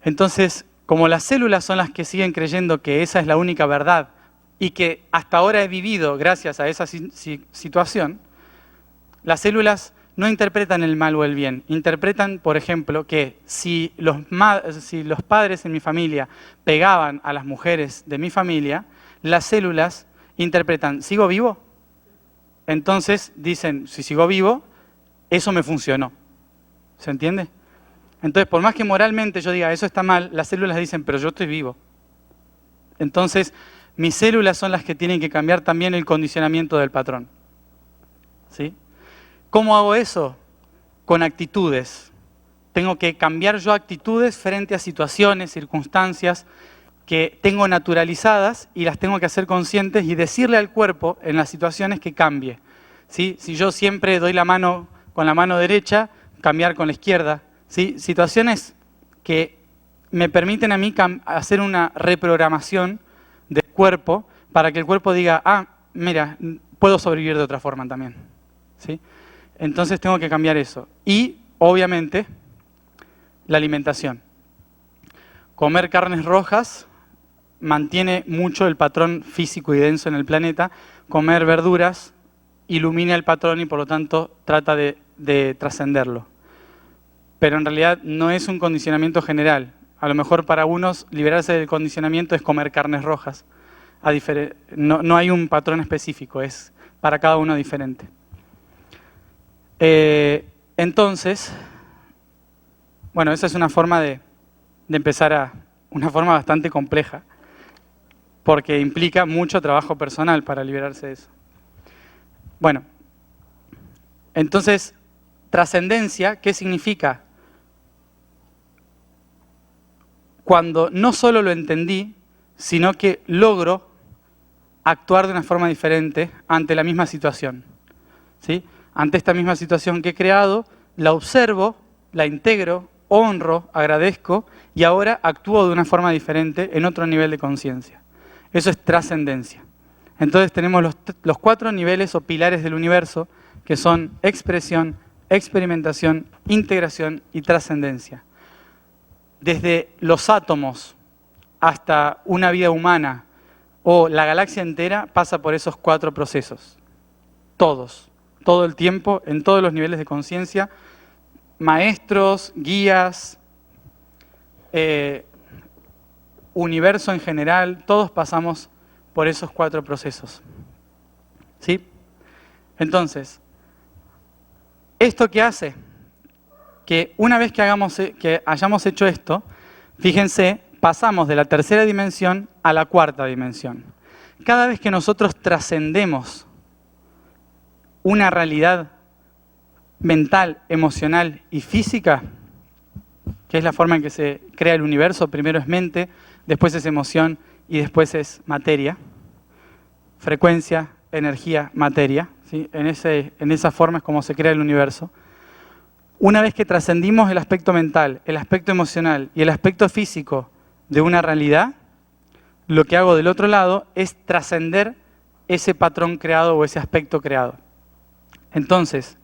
Entonces, como las células son las que siguen creyendo que esa es la única verdad y que hasta ahora he vivido gracias a esa situación, las células no interpretan el mal o el bien. Interpretan, por ejemplo, que si los padres en mi familia pegaban a las mujeres de mi familia, las células interpretan, ¿sigo vivo? Entonces dicen, si sigo vivo, eso me funcionó. ¿Se entiende? Entonces, por más que moralmente yo diga, eso está mal, las células dicen, pero yo estoy vivo. Entonces, mis células son las que tienen que cambiar también el condicionamiento del patrón. ¿Sí? ¿Cómo hago eso? Con actitudes. Tengo que cambiar yo actitudes frente a situaciones, circunstancias que tengo naturalizadas y las tengo que hacer conscientes y decirle al cuerpo en las situaciones que cambie. ¿Sí? Si yo siempre doy la mano con la mano derecha, cambiar con la izquierda. ¿Sí? Situaciones que me permiten a mí hacer una reprogramación del cuerpo para que el cuerpo diga, ah, mira, puedo sobrevivir de otra forma también. ¿Sí? Entonces tengo que cambiar eso. Y, obviamente, la alimentación. Comer carnes rojas mantiene mucho el patrón físico y denso en el planeta. Comer verduras ilumina el patrón y, por lo tanto, trata de trascenderlo. Pero en realidad no es un condicionamiento general. A lo mejor para unos liberarse del condicionamiento es comer carnes rojas. No hay un patrón específico, es para cada uno diferente. Entonces, bueno, esa es una forma de empezar una forma bastante compleja, porque implica mucho trabajo personal para liberarse de eso. Bueno, entonces, trascendencia, ¿qué significa? Cuando no solo lo entendí, sino que logro actuar de una forma diferente ante la misma situación. ¿Sí? Ante esta misma situación que he creado, la observo, la integro, honro, agradezco y ahora actúo de una forma diferente en otro nivel de conciencia. Eso es trascendencia. Entonces tenemos los 4 niveles o pilares del universo que son expresión, experimentación, integración y trascendencia. Desde los átomos hasta una vida humana o la galaxia entera pasa por esos 4 procesos. Todos. Todo el tiempo, en todos los niveles de conciencia, maestros, guías, universo en general, todos pasamos por esos 4 procesos. ¿Sí? Entonces, ¿esto qué hace? Que una vez que hayamos hecho esto, fíjense, pasamos de la tercera dimensión a la cuarta dimensión. Cada vez que nosotros trascendemos una realidad mental, emocional y física, que es la forma en que se crea el universo, primero es mente, después es emoción y después es materia, frecuencia, energía, materia, ¿sí? En esa forma es como se crea el universo. Una vez que trascendimos el aspecto mental, el aspecto emocional y el aspecto físico de una realidad, lo que hago del otro lado es trascender ese patrón creado o ese aspecto creado. Entonces,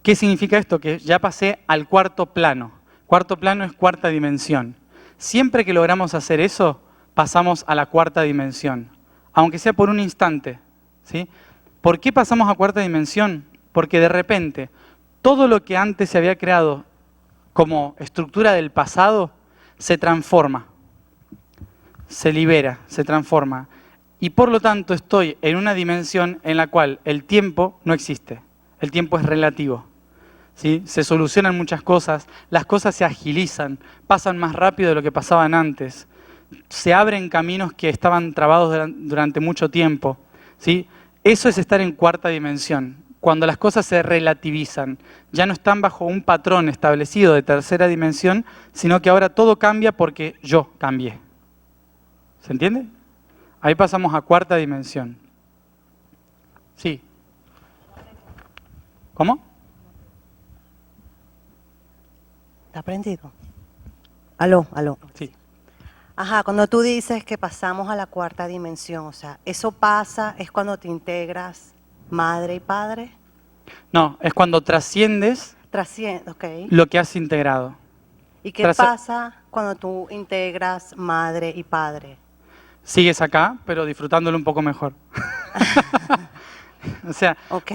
¿qué significa esto? Que ya pasé al cuarto plano. Cuarto plano es cuarta dimensión. Siempre que logramos hacer eso, pasamos a la cuarta dimensión, aunque sea por un instante, ¿sí? ¿Por qué pasamos a cuarta dimensión? Porque de repente, todo lo que antes se había creado como estructura del pasado, se transforma, se libera, se transforma. Y por lo tanto estoy en una dimensión en la cual el tiempo no existe. El tiempo es relativo, ¿sí? Se solucionan muchas cosas, las cosas se agilizan, pasan más rápido de lo que pasaban antes. Se abren caminos que estaban trabados durante mucho tiempo, ¿sí? Eso es estar en cuarta dimensión. Cuando las cosas se relativizan, ya no están bajo un patrón establecido de tercera dimensión, sino que ahora todo cambia porque yo cambié. ¿Se entiende? Ahí pasamos a cuarta dimensión. Sí. ¿Cómo? ¿Está prendido? Aló. Sí. Ajá, cuando tú dices que pasamos a la cuarta dimensión, o sea, ¿eso pasa es cuando te integras madre y padre? No, es cuando trasciendes Trasciende, ok. lo que has integrado. ¿Y qué pasa cuando tú integras madre y padre? Sigues acá, pero disfrutándolo un poco mejor. O sea, Ok.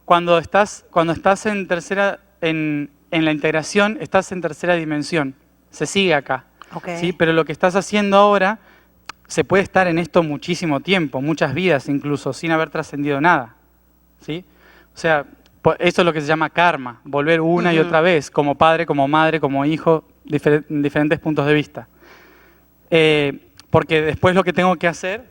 cuando estás en tercera, en la integración, estás en tercera dimensión. Se sigue acá. Okay. ¿Sí? Pero lo que estás haciendo ahora, se puede estar en esto muchísimo tiempo, muchas vidas incluso, sin haber trascendido nada. ¿Sí? O sea, eso es lo que se llama karma, volver una y otra vez, como padre, como madre, como hijo, diferentes puntos de vista. Porque después lo que tengo que hacer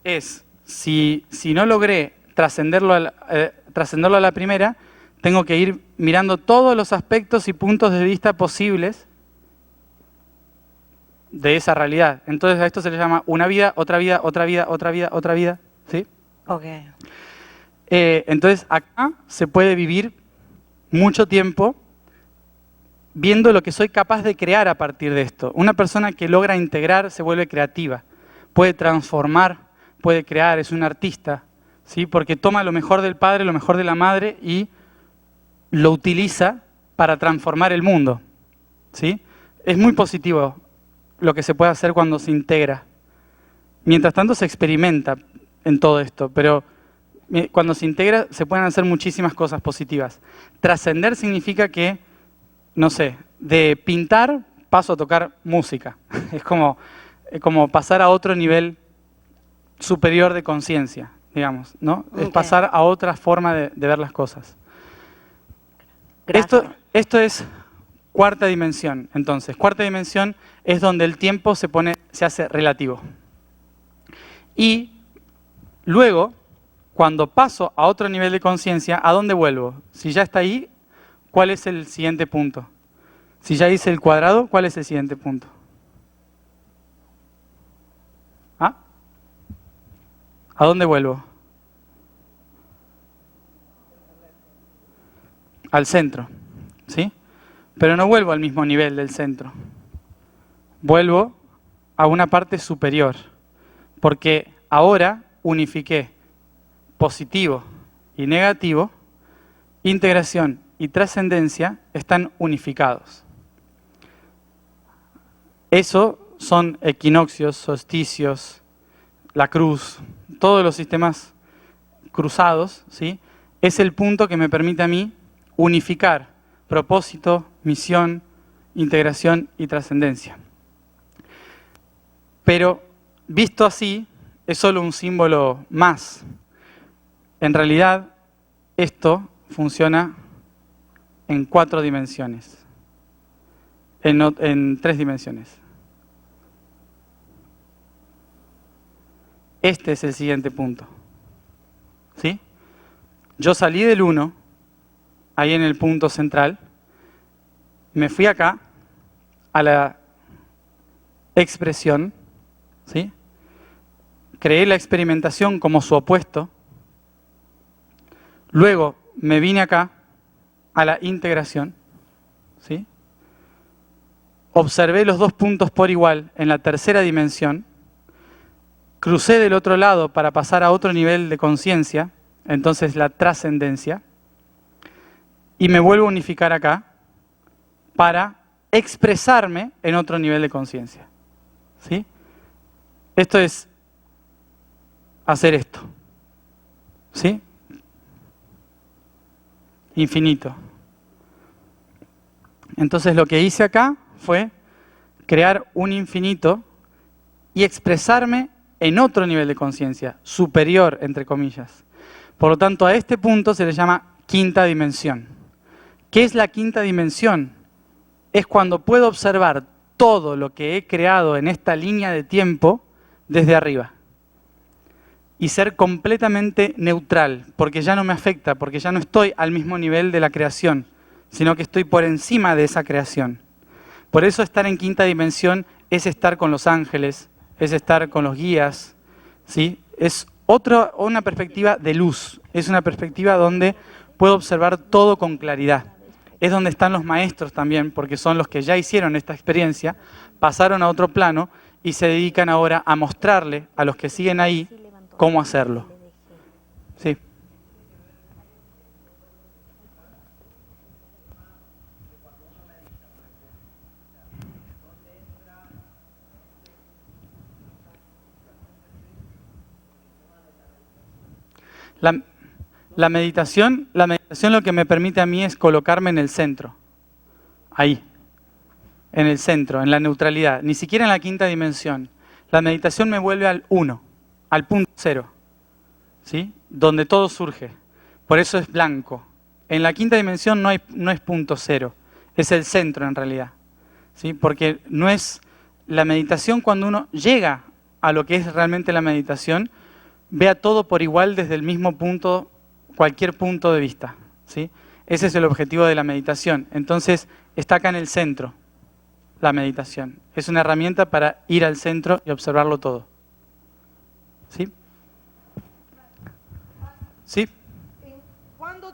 es, si no logré trascenderlo a la primera, tengo que ir mirando todos los aspectos y puntos de vista posibles de esa realidad. Entonces a esto se le llama una vida, otra vida, otra vida, otra vida, otra vida, ¿sí? Ok. Entonces acá se puede vivir mucho tiempo viendo lo que soy capaz de crear a partir de esto. Una persona que logra integrar se vuelve creativa, puede transformar, puede crear, es un artista, ¿sí? Porque toma lo mejor del padre, lo mejor de la madre y lo utiliza para transformar el mundo, ¿sí? Es muy positivo lo que se puede hacer cuando se integra. Mientras tanto se experimenta en todo esto, pero cuando se integra se pueden hacer muchísimas cosas positivas. Trascender significa que, no sé, de pintar paso a tocar música. Es como pasar a otro nivel superior de conciencia, digamos, ¿no? Okay. Es pasar a otra forma de ver las cosas. Esto es cuarta dimensión. Entonces, cuarta dimensión es donde el tiempo se hace relativo. Y luego, cuando paso a otro nivel de conciencia, ¿a dónde vuelvo? Si ya está ahí, ¿cuál es el siguiente punto? Si ya hice el cuadrado, ¿cuál es el siguiente punto? ¿Ah? ¿A dónde vuelvo? Al centro, ¿sí? Pero no vuelvo al mismo nivel del centro. Vuelvo a una parte superior, porque ahora unifiqué positivo y negativo, integración y trascendencia están unificados. Eso son equinoccios, solsticios, la cruz, todos los sistemas cruzados, ¿sí? Es el punto que me permite a mí unificar propósito, misión, integración y trascendencia. Pero visto así, es solo un símbolo más. En realidad, esto funciona en 4 dimensiones, en 3 dimensiones. Este es el siguiente punto. ¿Sí? Yo salí del 1, ahí en el punto central, me fui acá, a la expresión, ¿sí? Creé la experimentación como su opuesto, luego me vine acá, a la integración, ¿sí? Observé los 2 puntos por igual en la tercera dimensión, crucé del otro lado para pasar a otro nivel de conciencia, entonces la trascendencia, y me vuelvo a unificar acá para expresarme en otro nivel de conciencia. ¿Sí? Esto es hacer esto. ¿Sí? Infinito. Entonces lo que hice acá fue crear un infinito y expresarme en otro nivel de conciencia, superior, entre comillas. Por lo tanto, a este punto se le llama quinta dimensión. ¿Qué es la quinta dimensión? Es cuando puedo observar todo lo que he creado en esta línea de tiempo desde arriba. Y ser completamente neutral, porque ya no me afecta, porque ya no estoy al mismo nivel de la creación, sino que estoy por encima de esa creación. Por eso estar en quinta dimensión es estar con los ángeles, es estar con los guías, ¿sí? Es una perspectiva de luz, es una perspectiva donde puedo observar todo con claridad. Es donde están los maestros también, porque son los que ya hicieron esta experiencia, pasaron a otro plano y se dedican ahora a mostrarle a los que siguen ahí cómo hacerlo. Sí. La meditación lo que me permite a mí es colocarme en el centro. Ahí. En el centro, en la neutralidad. Ni siquiera en la quinta dimensión. La meditación me vuelve al 1, al punto 0. ¿Sí? Donde todo surge. Por eso es blanco. En la quinta dimensión no es punto 0. Es el centro en realidad. ¿Sí? Porque no es la meditación cuando uno llega a lo que es realmente la meditación, vea todo por igual desde el mismo punto, cualquier punto de vista, ¿sí? Ese es el objetivo de la meditación. Entonces, está acá en el centro, la meditación. Es una herramienta para ir al centro y observarlo todo. ¿Sí? ¿Sí? ¿Cuándo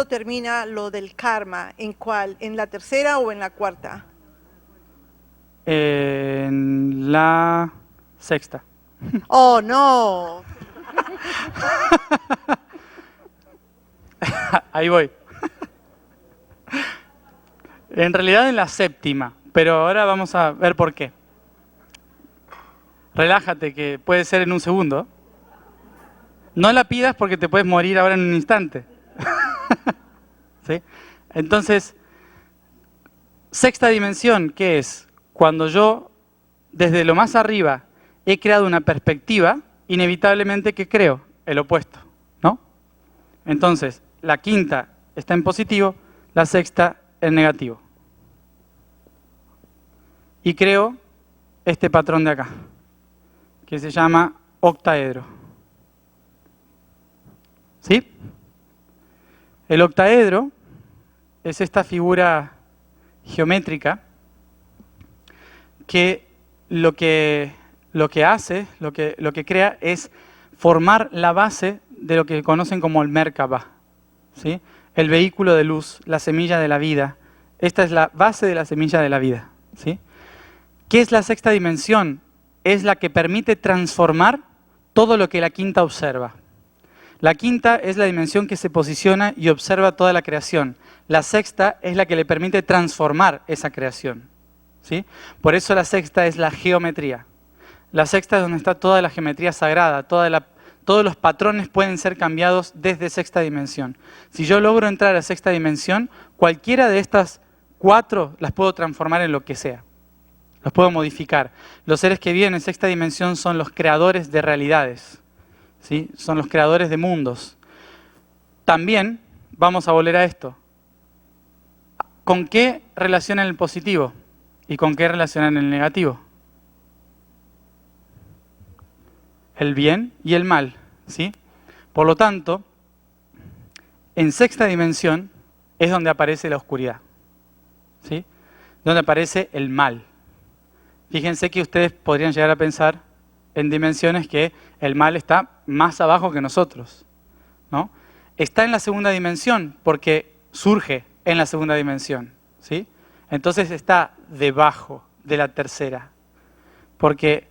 termina lo del karma? ¿En cuál? ¿En la tercera o en la cuarta? En la sexta. ¡Oh, no! Ahí voy. En realidad en la séptima, pero ahora vamos a ver por qué. Relájate, que puede ser en un segundo. No la pidas porque te puedes morir ahora en un instante. ¿Sí? Entonces, sexta dimensión, ¿qué es? Cuando yo, desde lo más arriba, he creado una perspectiva, inevitablemente, ¿qué creo? El opuesto, ¿no? Entonces, la quinta está en positivo, la sexta en negativo. Y creo este patrón de acá, que se llama octaedro. ¿Sí? El octaedro es esta figura geométrica que lo que hace, lo que crea es formar la base de lo que conocen como el Merkaba, ¿sí? El vehículo de luz, la semilla de la vida. Esta es la base de la semilla de la vida, ¿sí? ¿Qué es la sexta dimensión? Es la que permite transformar todo lo que la quinta observa. La quinta es la dimensión que se posiciona y observa toda la creación. La sexta es la que le permite transformar esa creación, ¿sí? Por eso la sexta es la geometría. La sexta es donde está toda la geometría sagrada, todos los patrones pueden ser cambiados desde sexta dimensión. Si yo logro entrar a sexta dimensión, cualquiera de estas 4 las puedo transformar en lo que sea. Los puedo modificar. Los seres que viven en sexta dimensión son los creadores de realidades. ¿sí? Son los creadores de mundos. También vamos a volver a esto. ¿Con qué relacionan el positivo y con qué relacionan el negativo? El bien y el mal, ¿sí? Por lo tanto, en sexta dimensión es donde aparece la oscuridad, ¿sí? Donde aparece el mal. Fíjense que ustedes podrían llegar a pensar en dimensiones que el mal está más abajo que nosotros, ¿no? Está en la segunda dimensión porque surge en la segunda dimensión, ¿sí? Entonces está debajo de la tercera, porque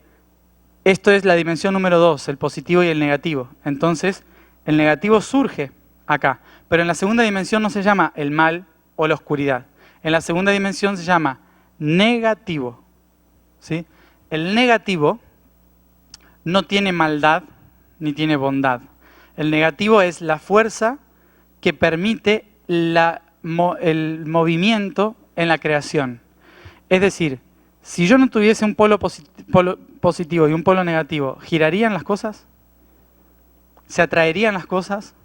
esto es la dimensión número 2, el positivo y el negativo. Entonces, el negativo surge acá, pero en la segunda dimensión no se llama el mal o la oscuridad. En la segunda dimensión se llama negativo, ¿sí? El negativo no tiene maldad ni tiene bondad. El negativo es la fuerza que permite el movimiento en la creación. Es decir, si yo no tuviese un polo positivo y un polo negativo, ¿girarían las cosas? ¿Se atraerían las cosas?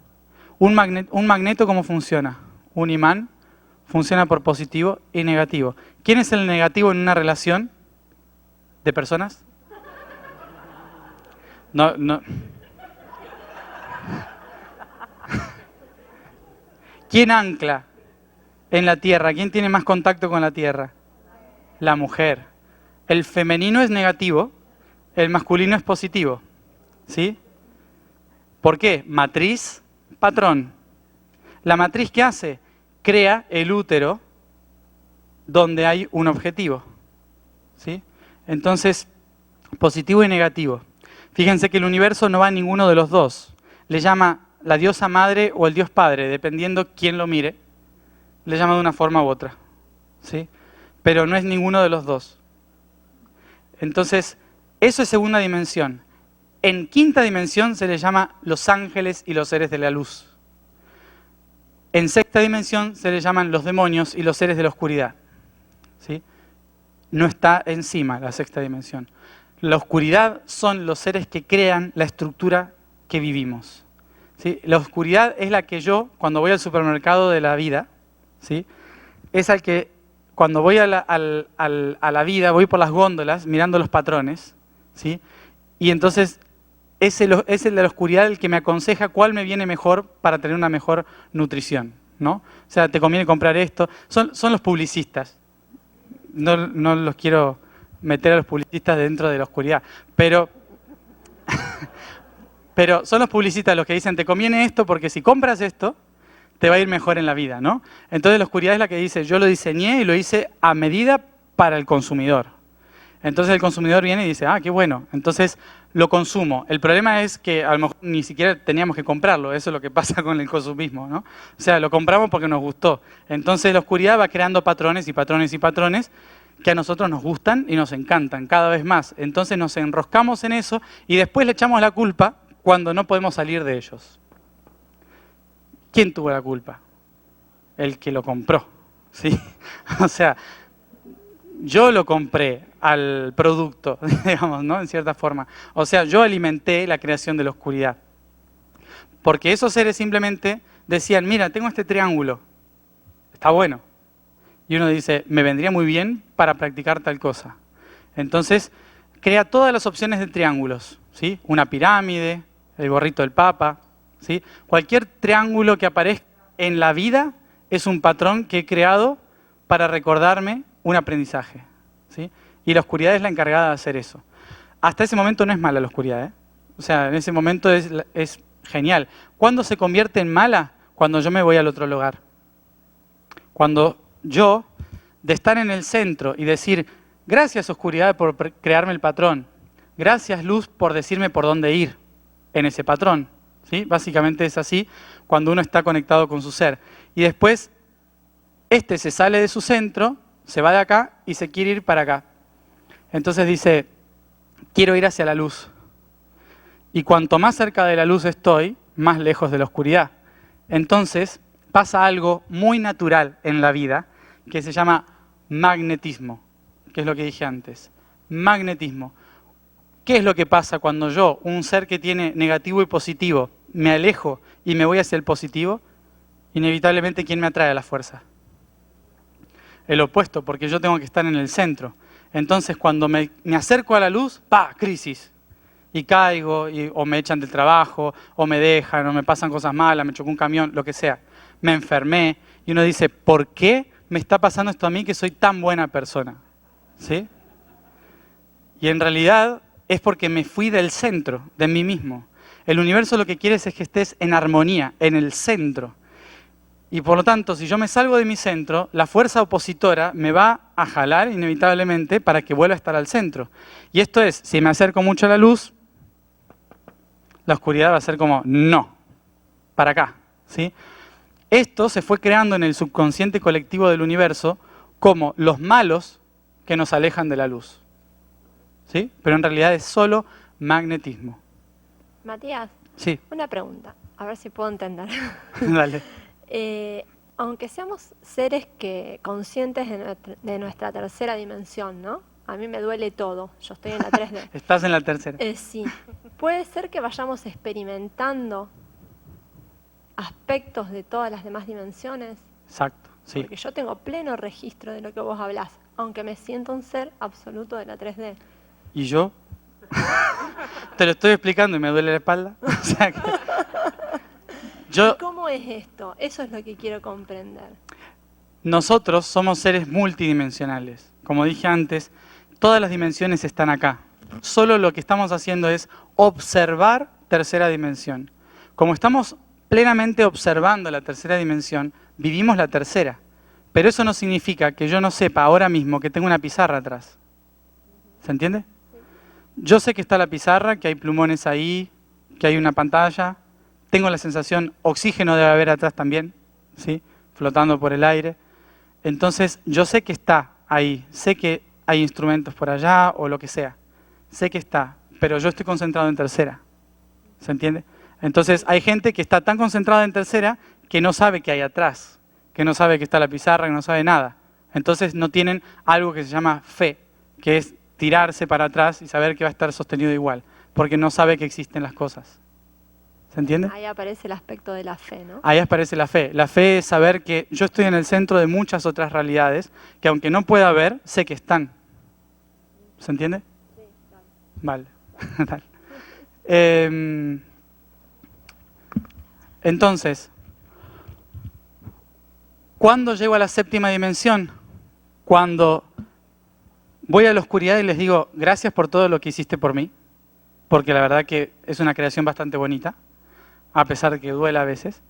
¿Un magneto cómo funciona? Un imán funciona por positivo y negativo. ¿Quién es el negativo en una relación de personas? No. ¿Quién ancla en la tierra? ¿Quién tiene más contacto con la tierra? La mujer. El femenino es negativo, el masculino es positivo, ¿sí? ¿Por qué? Matriz, patrón. ¿La matriz qué hace? Crea el útero donde hay un objetivo, ¿sí? Entonces, positivo y negativo. Fíjense que el universo no va a ninguno de los dos. Le llama la diosa madre o el dios padre, dependiendo quién lo mire. Le llama de una forma u otra, ¿sí? Pero no es ninguno de los dos. Entonces, eso es segunda dimensión. En quinta dimensión se le llama los ángeles y los seres de la luz. En sexta dimensión se le llaman los demonios y los seres de la oscuridad, ¿sí? No está encima la sexta dimensión. La oscuridad son los seres que crean la estructura que vivimos, ¿sí? La oscuridad es la que yo, cuando voy al supermercado de la vida, ¿sí? Es al que, cuando voy a la vida, voy por las góndolas mirando los patrones, ¿sí? Y entonces es el de la oscuridad el que me aconseja cuál me viene mejor para tener una mejor nutrición, ¿no? O sea, te conviene comprar esto. Son los publicistas. No los quiero meter a los publicistas dentro de la oscuridad, pero son los publicistas los que dicen, te conviene esto porque si compras esto, te va a ir mejor en la vida, ¿no? Entonces la oscuridad es la que dice, yo lo diseñé y lo hice a medida para el consumidor. Entonces el consumidor viene y dice, ah, qué bueno, entonces lo consumo. El problema es que a lo mejor ni siquiera teníamos que comprarlo, eso es lo que pasa con el consumismo, ¿no? O sea, lo compramos porque nos gustó. Entonces la oscuridad va creando patrones y patrones y patrones que a nosotros nos gustan y nos encantan cada vez más. Entonces nos enroscamos en eso y después le echamos la culpa cuando no podemos salir de ellos. ¿Quién tuvo la culpa? El que lo compró, ¿sí? O sea, yo lo compré al producto, digamos, ¿no? En cierta forma. O sea, yo alimenté la creación de la oscuridad. Porque esos seres simplemente decían, mira, tengo este triángulo, está bueno. Y uno dice, me vendría muy bien para practicar tal cosa. Entonces, crea todas las opciones de triángulos, ¿sí? Una pirámide, el gorrito del Papa, ¿sí? Cualquier triángulo que aparezca en la vida es un patrón que he creado para recordarme un aprendizaje, ¿sí? Y la oscuridad es la encargada de hacer eso. Hasta ese momento no es mala la oscuridad, ¿eh? O sea, en ese momento es genial. ¿Cuándo se convierte en mala? Cuando yo me voy al otro lugar. Cuando yo, de estar en el centro y decir, gracias oscuridad por crearme el patrón, gracias luz por decirme por dónde ir en ese patrón, ¿sí? Básicamente es así cuando uno está conectado con su ser. Y después, se sale de su centro, se va de acá y se quiere ir para acá. Entonces dice, quiero ir hacia la luz. Y cuanto más cerca de la luz estoy, más lejos de la oscuridad. Entonces pasa algo muy natural en la vida que se llama magnetismo, que es lo que dije antes. Magnetismo. ¿Qué es lo que pasa cuando yo, un ser que tiene negativo y positivo, me alejo y me voy hacia el positivo? Inevitablemente, ¿quién me atrae a la fuerza? El opuesto, porque yo tengo que estar en el centro. Entonces, cuando me acerco a la luz, ¡pa! Crisis. Y caigo, o me echan del trabajo, o me dejan, o me pasan cosas malas, me chocó un camión, lo que sea. Me enfermé. Y uno dice, ¿por qué me está pasando esto a mí que soy tan buena persona? ¿Sí? Y en realidad es porque me fui del centro, de mí mismo. El universo lo que quiere es que estés en armonía, en el centro. Y por lo tanto, si yo me salgo de mi centro, la fuerza opositora me va a jalar inevitablemente para que vuelva a estar al centro. Y esto es, si me acerco mucho a la luz, la oscuridad va a ser como, no, para acá, ¿sí? Esto se fue creando en el subconsciente colectivo del universo como los malos que nos alejan de la luz, ¿sí? Pero en realidad es solo magnetismo. Matías, Sí, una pregunta, a ver si puedo entender. dale. Aunque seamos seres conscientes de nuestra tercera dimensión, ¿no? A mí me duele todo, yo estoy en la 3D. Estás en la tercera. Sí, puede ser que vayamos experimentando aspectos de todas las demás dimensiones, Exacto, sí. porque yo tengo pleno registro de lo que vos hablás, aunque me siento un ser absoluto de la 3D. ¿Y yo? Te lo estoy explicando y me duele la espalda. O sea que ¿Y cómo es esto? Eso es lo que quiero comprender. nosotros somos seres multidimensionales. Como dije antes, todas las dimensiones están acá. Solo lo que estamos haciendo es observar tercera dimensión. Como estamos plenamente observando la tercera dimensión, vivimos la tercera. Pero eso no significa que yo no sepa ahora mismo que tengo una pizarra atrás. ¿Se entiende? Yo sé que está la pizarra, que hay plumones ahí, que hay una pantalla. Tengo la sensación, oxígeno debe haber atrás también, ¿sí? Flotando por el aire. Entonces, yo sé que está ahí, sé que hay instrumentos por allá o lo que sea. Sé que está, pero yo estoy concentrado en tercera. ¿Se entiende? Entonces, hay gente que está tan concentrada en tercera que no sabe qué hay atrás, que no sabe que está la pizarra, que no sabe nada. Entonces, no tienen algo que se llama fe, que es tirarse para atrás y saber que va a estar sostenido igual, porque no sabe que existen las cosas. ¿Se entiende? Ahí aparece el aspecto de la fe, ¿no? Ahí aparece la fe. La fe es saber que yo estoy en el centro de muchas otras realidades que aunque no pueda ver, sé que están. ¿Se entiende? Sí, claro. Vale. Dale. Entonces, ¿cuándo llego a la séptima dimensión? Cuando voy a la oscuridad y les digo, gracias por todo lo que hiciste por mí, porque la verdad que es una creación bastante bonita, a pesar de que duela a veces.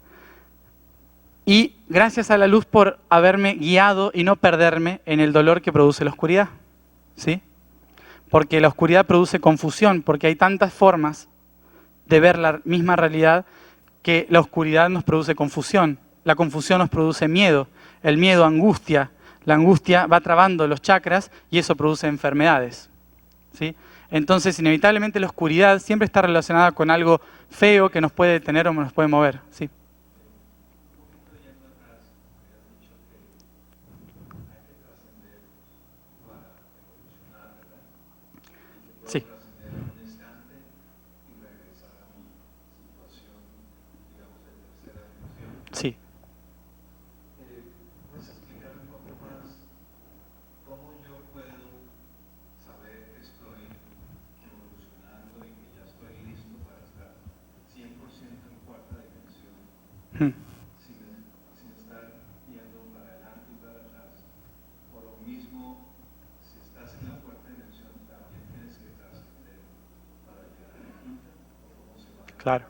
Y gracias a la luz por haberme guiado y no perderme en el dolor que produce la oscuridad. ¿Sí? Porque la oscuridad produce confusión, porque hay tantas formas de ver la misma realidad que la oscuridad nos produce confusión. La confusión nos produce miedo, el miedo angustia, la angustia va trabando los chakras y eso produce enfermedades. ¿Sí? Entonces, inevitablemente la oscuridad siempre está relacionada con algo feo que nos puede detener o nos puede mover. ¿Sí? Sí. Sí. ¿Puedes explicar un poco más cómo yo puedo saber que estoy evolucionando y que ya estoy listo para estar 100% en cuarta dimensión, sin estar yendo para adelante y para atrás? Por lo mismo, si estás en la cuarta dimensión, también tienes que trascender para llegar a la quinta, o cómo se va a Claro.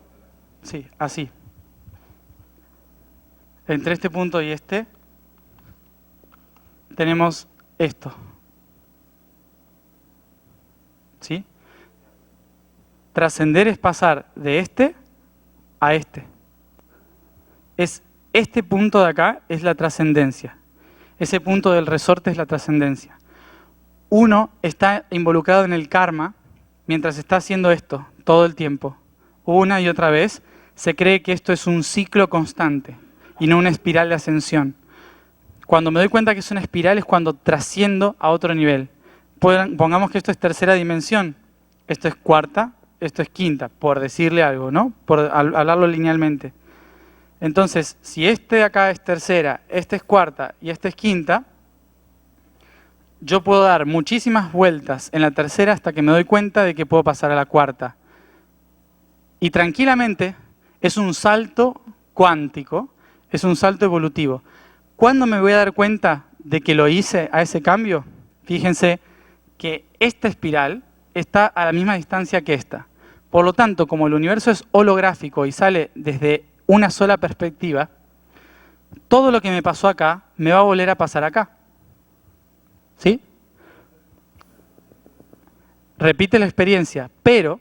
Sí, así. Entre este punto y este, tenemos esto. ¿Sí? Trascender es pasar de este a este. Es este punto de acá es la trascendencia. Ese punto del resorte es la trascendencia. Uno está involucrado en el karma mientras está haciendo esto todo el tiempo. Una y otra vez se cree que esto es un ciclo constante y no una espiral de ascensión. Cuando me doy cuenta que es una espiral es cuando trasciendo a otro nivel. Pongamos que esto es tercera dimensión. esto es cuarta, esto es quinta, por decirle algo, ¿no? Por hablarlo linealmente. Entonces, si este de acá es tercera, este es cuarta y este es quinta, yo puedo dar muchísimas vueltas en la tercera hasta que me doy cuenta de que puedo pasar a la cuarta. Y tranquilamente es un salto cuántico, es un salto evolutivo. ¿Cuándo me voy a dar cuenta de que lo hice a ese cambio? Fíjense que esta espiral está a la misma distancia que esta. Por lo tanto, como el universo es holográfico y sale desde una sola perspectiva, todo lo que me pasó acá me va a volver a pasar acá. ¿Sí? Repite la experiencia, pero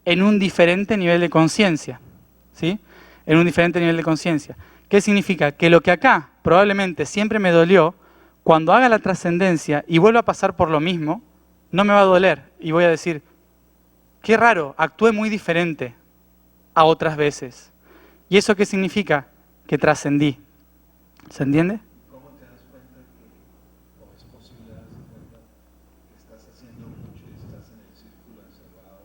en un diferente nivel de conciencia. ¿Sí? En un diferente nivel de conciencia. ¿Qué significa? Que lo que acá probablemente siempre me dolió, cuando haga la trascendencia y vuelva a pasar por lo mismo, no me va a doler. Y voy a decir, qué raro, actué muy diferente a otras veces. ¿Y eso qué significa? Que trascendí. ¿Se entiende? ¿Cómo te das cuenta que, o es posible darse cuenta que estás haciendo mucho y estás en el círculo encerrado?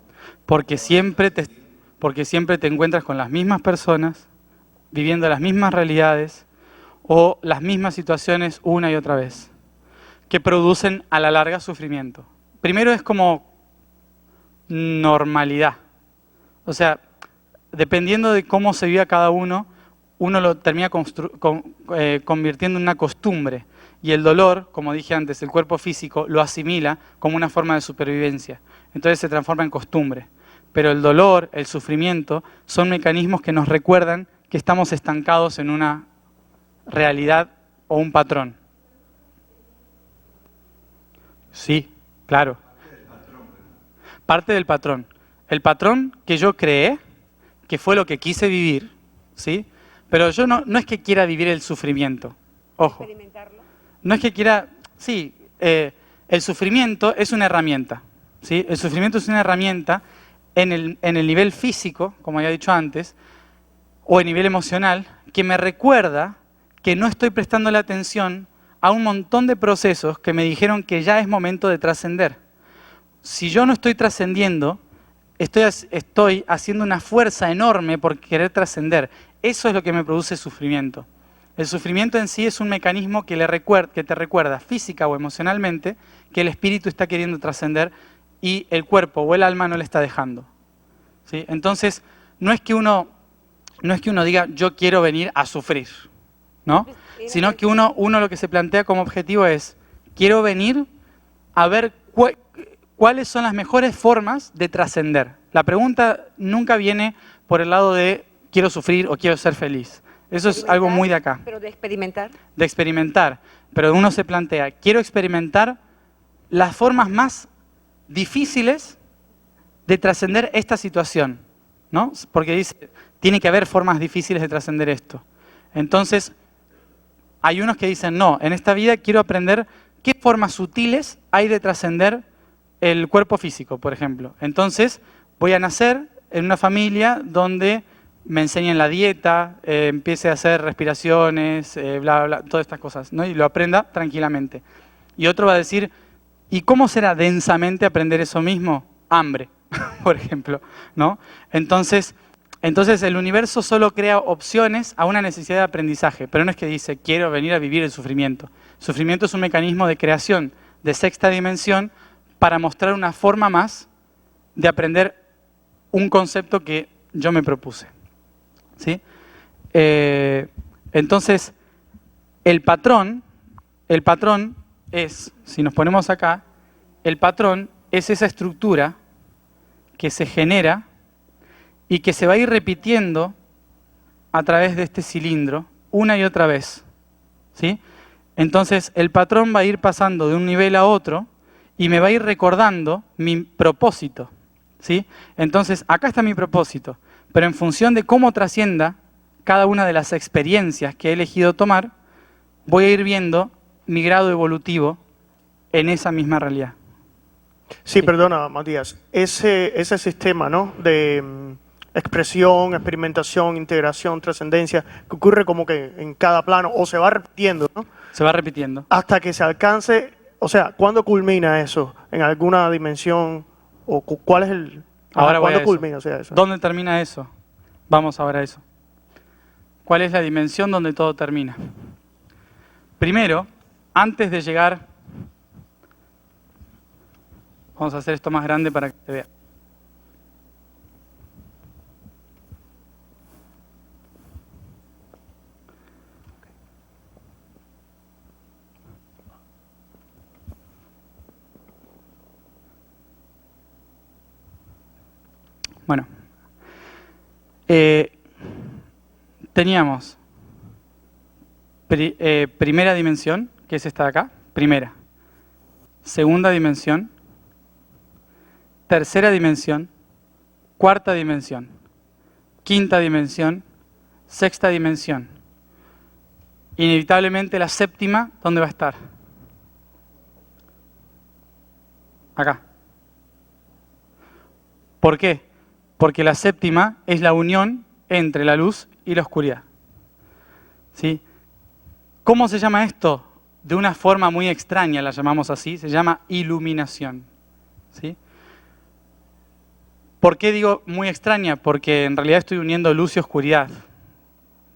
Porque siempre te encuentras con las mismas personas, viviendo las mismas realidades o las mismas situaciones una y otra vez, que producen a la larga sufrimiento. Primero es como normalidad. O sea, dependiendo de cómo se viva cada uno, uno lo termina convirtiendo en una costumbre. Y el dolor, como dije antes, el cuerpo físico lo asimila como una forma de supervivencia. Entonces se transforma en costumbre. Pero el dolor, el sufrimiento, son mecanismos que nos recuerdan que estamos estancados en una realidad o un patrón. Sí, claro. Parte del patrón. El patrón que yo creé, que fue lo que quise vivir, ¿sí? Pero yo no es que quiera vivir el sufrimiento. Ojo. No es que quiera... Sí, el sufrimiento es una herramienta, ¿sí? El sufrimiento es una herramienta en el nivel físico, como ya he dicho antes, o en nivel emocional, que me recuerda que no estoy prestándole atención a un montón de procesos que me dijeron que ya es momento de trascender. Si yo no estoy trascendiendo, estoy haciendo una fuerza enorme por querer trascender. Eso es lo que me produce sufrimiento. El sufrimiento en sí es un mecanismo que te recuerda física o emocionalmente que el espíritu está queriendo trascender y el cuerpo o el alma no le está dejando. ¿Sí? Entonces, no es que uno diga yo quiero venir a sufrir, ¿no? Sino que uno lo que se plantea como objetivo es quiero venir a ver cuáles son las mejores formas de trascender. La pregunta nunca viene por el lado de quiero sufrir o quiero ser feliz. Eso es algo muy de acá. Pero de experimentar. De experimentar. Pero uno se plantea, quiero experimentar las formas más difíciles de trascender esta situación, ¿no? Porque dice, tiene que haber formas difíciles de trascender esto. Entonces, hay unos que dicen, no, en esta vida quiero aprender qué formas sutiles hay de trascender el cuerpo físico, por ejemplo. Entonces, voy a nacer en una familia donde me enseñen la dieta, empiece a hacer respiraciones, bla, bla, todas estas cosas, ¿no? Y lo aprenda tranquilamente. Y otro va a decir, ¿y cómo será densamente aprender eso mismo? Hambre, por ejemplo, ¿no? Entonces el universo solo crea opciones a una necesidad de aprendizaje, pero no es que dice, quiero venir a vivir el sufrimiento. El sufrimiento es un mecanismo de creación de sexta dimensión para mostrar una forma más de aprender un concepto que yo me propuse. ¿Sí? Entonces, el patrón es, si nos ponemos acá, el patrón es esa estructura que se genera y que se va a ir repitiendo a través de este cilindro una y otra vez. ¿Sí? Entonces, el patrón va a ir pasando de un nivel a otro y me va a ir recordando mi propósito. ¿Sí? Entonces, acá está mi propósito. Pero en función de cómo trascienda cada una de las experiencias que he elegido tomar, voy a ir viendo mi grado evolutivo en esa misma realidad. Sí, perdona, Matías. Ese sistema, ¿no?, de expresión, experimentación, integración, trascendencia, que ocurre como que en cada plano, o se va repitiendo, ¿no? Se va repitiendo. Hasta que se alcance, o sea, ¿cuándo culmina eso? ¿En alguna dimensión ¿O cuál es el... Ahora voy a ¿Cuándo eso. culmina? O sea, eso. ¿Dónde termina eso? Vamos ahora a eso. ¿Cuál es la dimensión donde todo termina? Primero, antes de llegar... Vamos a hacer esto más grande para que se vea. Bueno, teníamos primera dimensión, que es esta de acá, primera. Segunda dimensión, tercera dimensión, cuarta dimensión, quinta dimensión, sexta dimensión. Inevitablemente la séptima, ¿dónde va a estar? Acá. ¿Por qué? Porque la séptima es la unión entre la luz y la oscuridad. ¿Sí? ¿Cómo se llama esto? De una forma muy extraña la llamamos así, se llama iluminación. ¿Sí? ¿Por qué digo muy extraña? Porque en realidad estoy uniendo luz y oscuridad.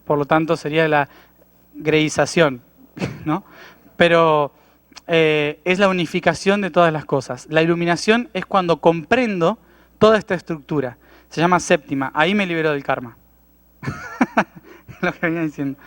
Por lo tanto sería la greización, ¿no? Pero es la unificación de todas las cosas. La iluminación es cuando comprendo toda esta estructura. Se llama séptima. Ahí me libero del karma. Lo que venía diciendo.